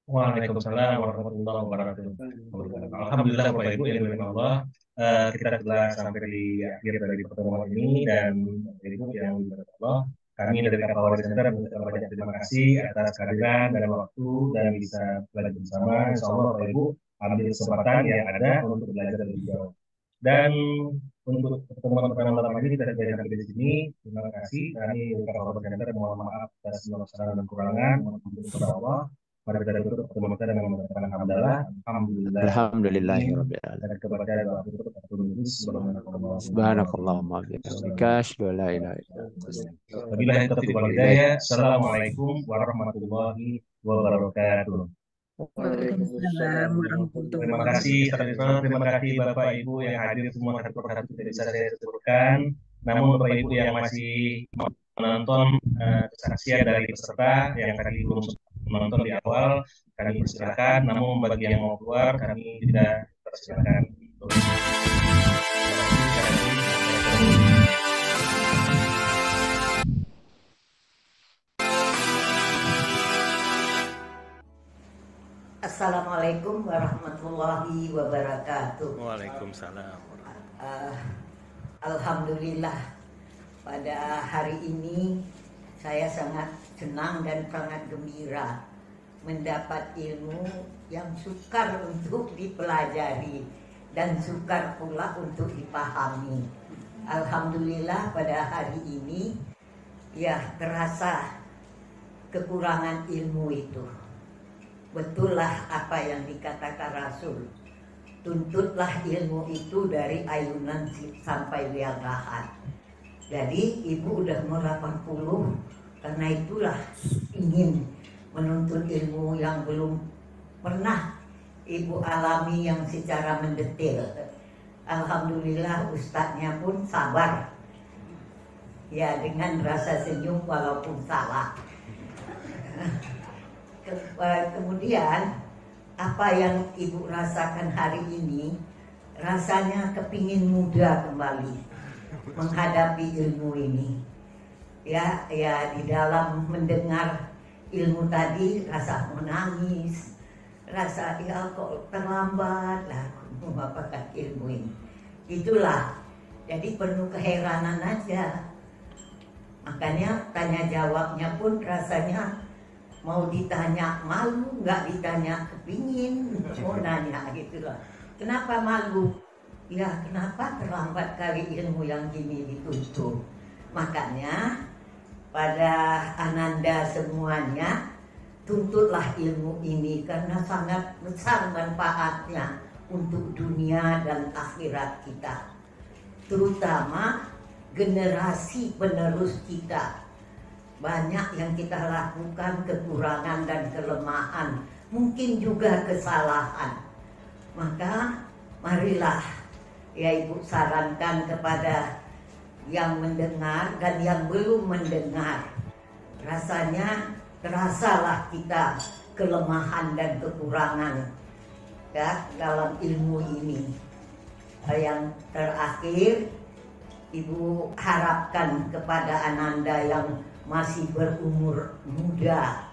Waalaikumsalam warahmatullahi wabarakatuh. Alhamdulillah Bapak Ibu yang dimuliakan Allah, kita telah sampai di akhir dari pertemuan ini dan Bapak Ibu yang dimuliakan Allah, kami dari Kapolri Center mengucapkan banyak terima kasih atas kehadiran dan waktu dan bisa belajar bersama. Insya Allah Bapak Ibu ambil kesempatan yang ada untuk belajar lebih jauh. Dan untuk pertemuan pertama malam ini kita sudah sampai di sini. Terima kasih. Kami dari Kapolri Center mohon maaf atas segala kesalahan dan kurangan. Mohon kepada Allah. Mari kita tutup pertemuan kita dengan mengatakan alhamdulillah, alhamdulillah, Alhamdulillahirabbil dan alamin. kepada doa tutup atau menulis Subhanakallahumma wa bihamdika asyhadu an la ilaha illa anta astaghfiruka Wabillahi taufiq wal hidayah. Assalamualaikum warahmatullahi wabarakatuh. Waalaikumsalam warahmatullahi Terima wabarakatuh. kasih, terima kasih Bapak Ibu yang hadir semua satu persatu tidak bisa saya sebutkan. Namun Bapak Ibu yang masih menonton kesaksian dari peserta yang tadi belum menonton di awal, kami persilakan. Namun bagi yang mau keluar, kami tidak persilakan. Assalamualaikum warahmatullahi wabarakatuh. Waalaikumsalam. Alhamdulillah pada hari ini saya sangat senang dan sangat gembira mendapat ilmu yang sukar untuk dipelajari dan sukar pula untuk dipahami. Alhamdulillah pada hari ini ya terasa kekurangan ilmu itu. Betullah apa yang dikatakan Rasul, tuntutlah ilmu itu dari ayunan sampai liang lahat. Jadi ibu udah mau 80, karena itulah ingin menuntut ilmu yang belum pernah ibu alami yang secara mendetail. Alhamdulillah ustadznya pun sabar, ya dengan rasa senyum walaupun salah. Kemudian apa yang ibu rasakan hari ini, rasanya kepingin muda kembali menghadapi ilmu ini. Ya di dalam mendengar ilmu tadi rasa menangis, rasa ya kok terlambat lah mendapatkan ilmu ini. Itulah, jadi penuh keheranan aja. Makanya tanya jawabnya pun rasanya mau ditanya malu, nggak ditanya kepingin, mau nanya gitu loh. Kenapa malu? Ya kenapa terlambat kali ilmu yang gini dituntut. Makanya pada Ananda semuanya, tuntutlah ilmu ini karena sangat besar manfaatnya untuk dunia dan akhirat kita. Terutama generasi penerus kita. Banyak yang kita lakukan kekurangan dan kelemahan, mungkin juga kesalahan. Maka marilah ya ibu sarankan kepada yang mendengar dan yang belum mendengar. Rasanya terasalah kita kelemahan dan kekurangan ya dalam ilmu ini. Yang terakhir, ibu harapkan kepada Ananda yang masih berumur muda,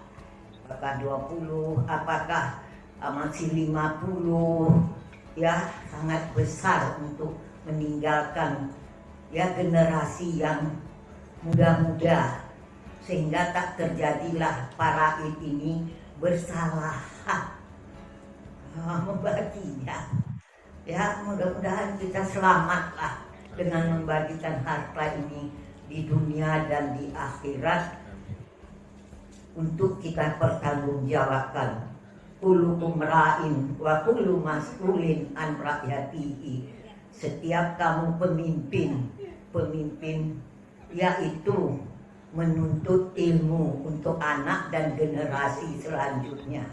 apakah 20, apakah masih 50, ya sangat besar untuk meninggalkan ya generasi yang muda-muda, sehingga tak terjadilah para ini bersalah membaginya. Ya mudah-mudahan kita selamatlah dengan membagikan harta ini di dunia dan di akhirat untuk kita pertanggungjawabkan. Kullukum ra'in wa kullu mas'ulin an ra'yatihi. Setiap kamu pemimpin yaitu menuntut ilmu untuk anak dan generasi selanjutnya.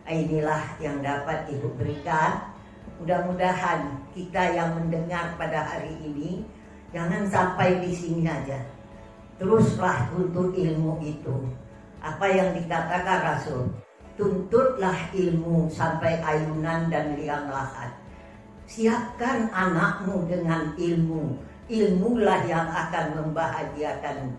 Inilah yang dapat ibu berikan. Mudah-mudahan kita yang mendengar pada hari ini jangan sampai di sini aja. Teruslah tuntut ilmu itu. Apa yang dikatakan Rasul, tuntutlah ilmu sampai ayunan dan liang lahat. Siapkan anakmu dengan ilmu. Ilmulah yang akan membahagiakanmu.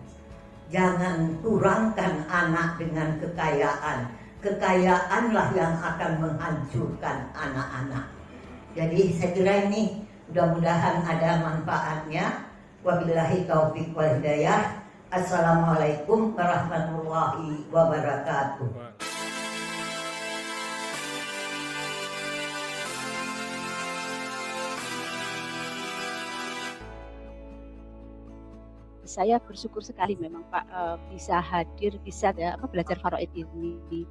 Jangan kurangkan anak dengan kekayaan. kekayaanlah yang akan menghancurkan anak-anak. Jadi saya kira ini mudah-mudahan ada manfaatnya. Wabillahi taufiq wal hidayah. Assalamualaikum warahmatullahi wabarakatuh. Saya bersyukur sekali memang Pak bisa hadir, bisa belajar faraid ini.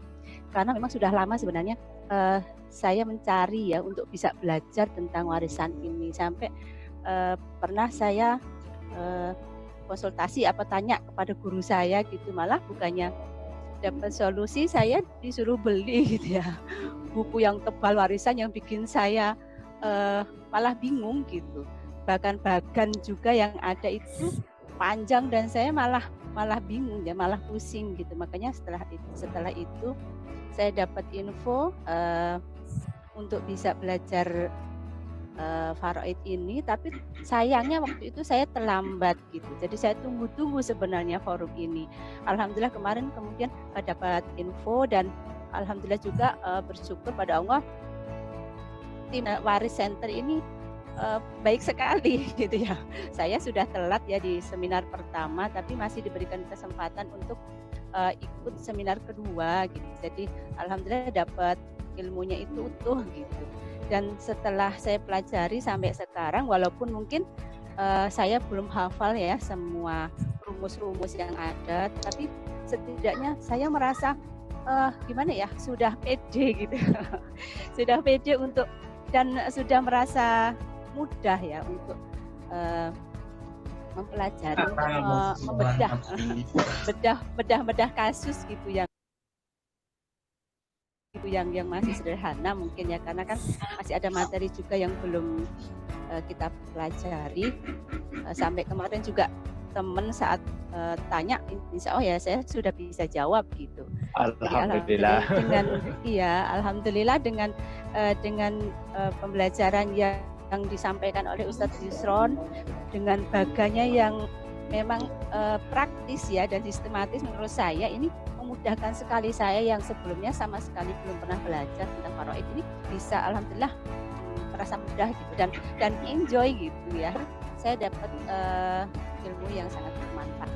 Karena memang sudah lama sebenarnya saya mencari ya untuk bisa belajar tentang warisan ini. Sampai pernah saya konsultasi tanya kepada guru saya gitu, malah bukannya dapat solusi saya disuruh beli gitu ya. Buku yang tebal warisan yang bikin saya malah bingung gitu. Bahkan bagan juga yang ada itu panjang dan saya malah bingung ya, malah pusing gitu. Makanya setelah itu saya dapat info untuk bisa belajar faraid ini, tapi sayangnya waktu itu saya terlambat gitu. Jadi saya tunggu sebenarnya forum ini. Alhamdulillah kemarin kemudian dapat info dan alhamdulillah juga bersyukur pada Allah tim Waris Center ini baik sekali gitu ya. Saya sudah telat ya di seminar pertama, tapi masih diberikan kesempatan untuk ikut seminar kedua gitu. Jadi alhamdulillah dapat ilmunya itu utuh gitu. Dan setelah saya pelajari sampai sekarang, walaupun mungkin saya belum hafal ya semua rumus-rumus yang ada, tapi setidaknya saya merasa gimana ya, sudah pede gitu. Sudah pede untuk dan sudah merasa mudah ya untuk mempelajari, bedah kasus gitu yang masih sederhana mungkin ya, karena kan masih ada materi juga yang belum kita pelajari. Sampai kemarin juga teman saat tanya, insya Allah ya saya sudah bisa jawab gitu. Alhamdulillah. Alhamdulillah dengan pembelajaran yang disampaikan oleh Ustadz Yusron, dengan baganya yang memang praktis ya dan sistematis, menurut saya ini memudahkan sekali saya yang sebelumnya sama sekali belum pernah belajar tentang faraid ini, bisa alhamdulillah merasa mudah gitu dan enjoy gitu ya. Saya dapat ilmu yang sangat bermanfaat.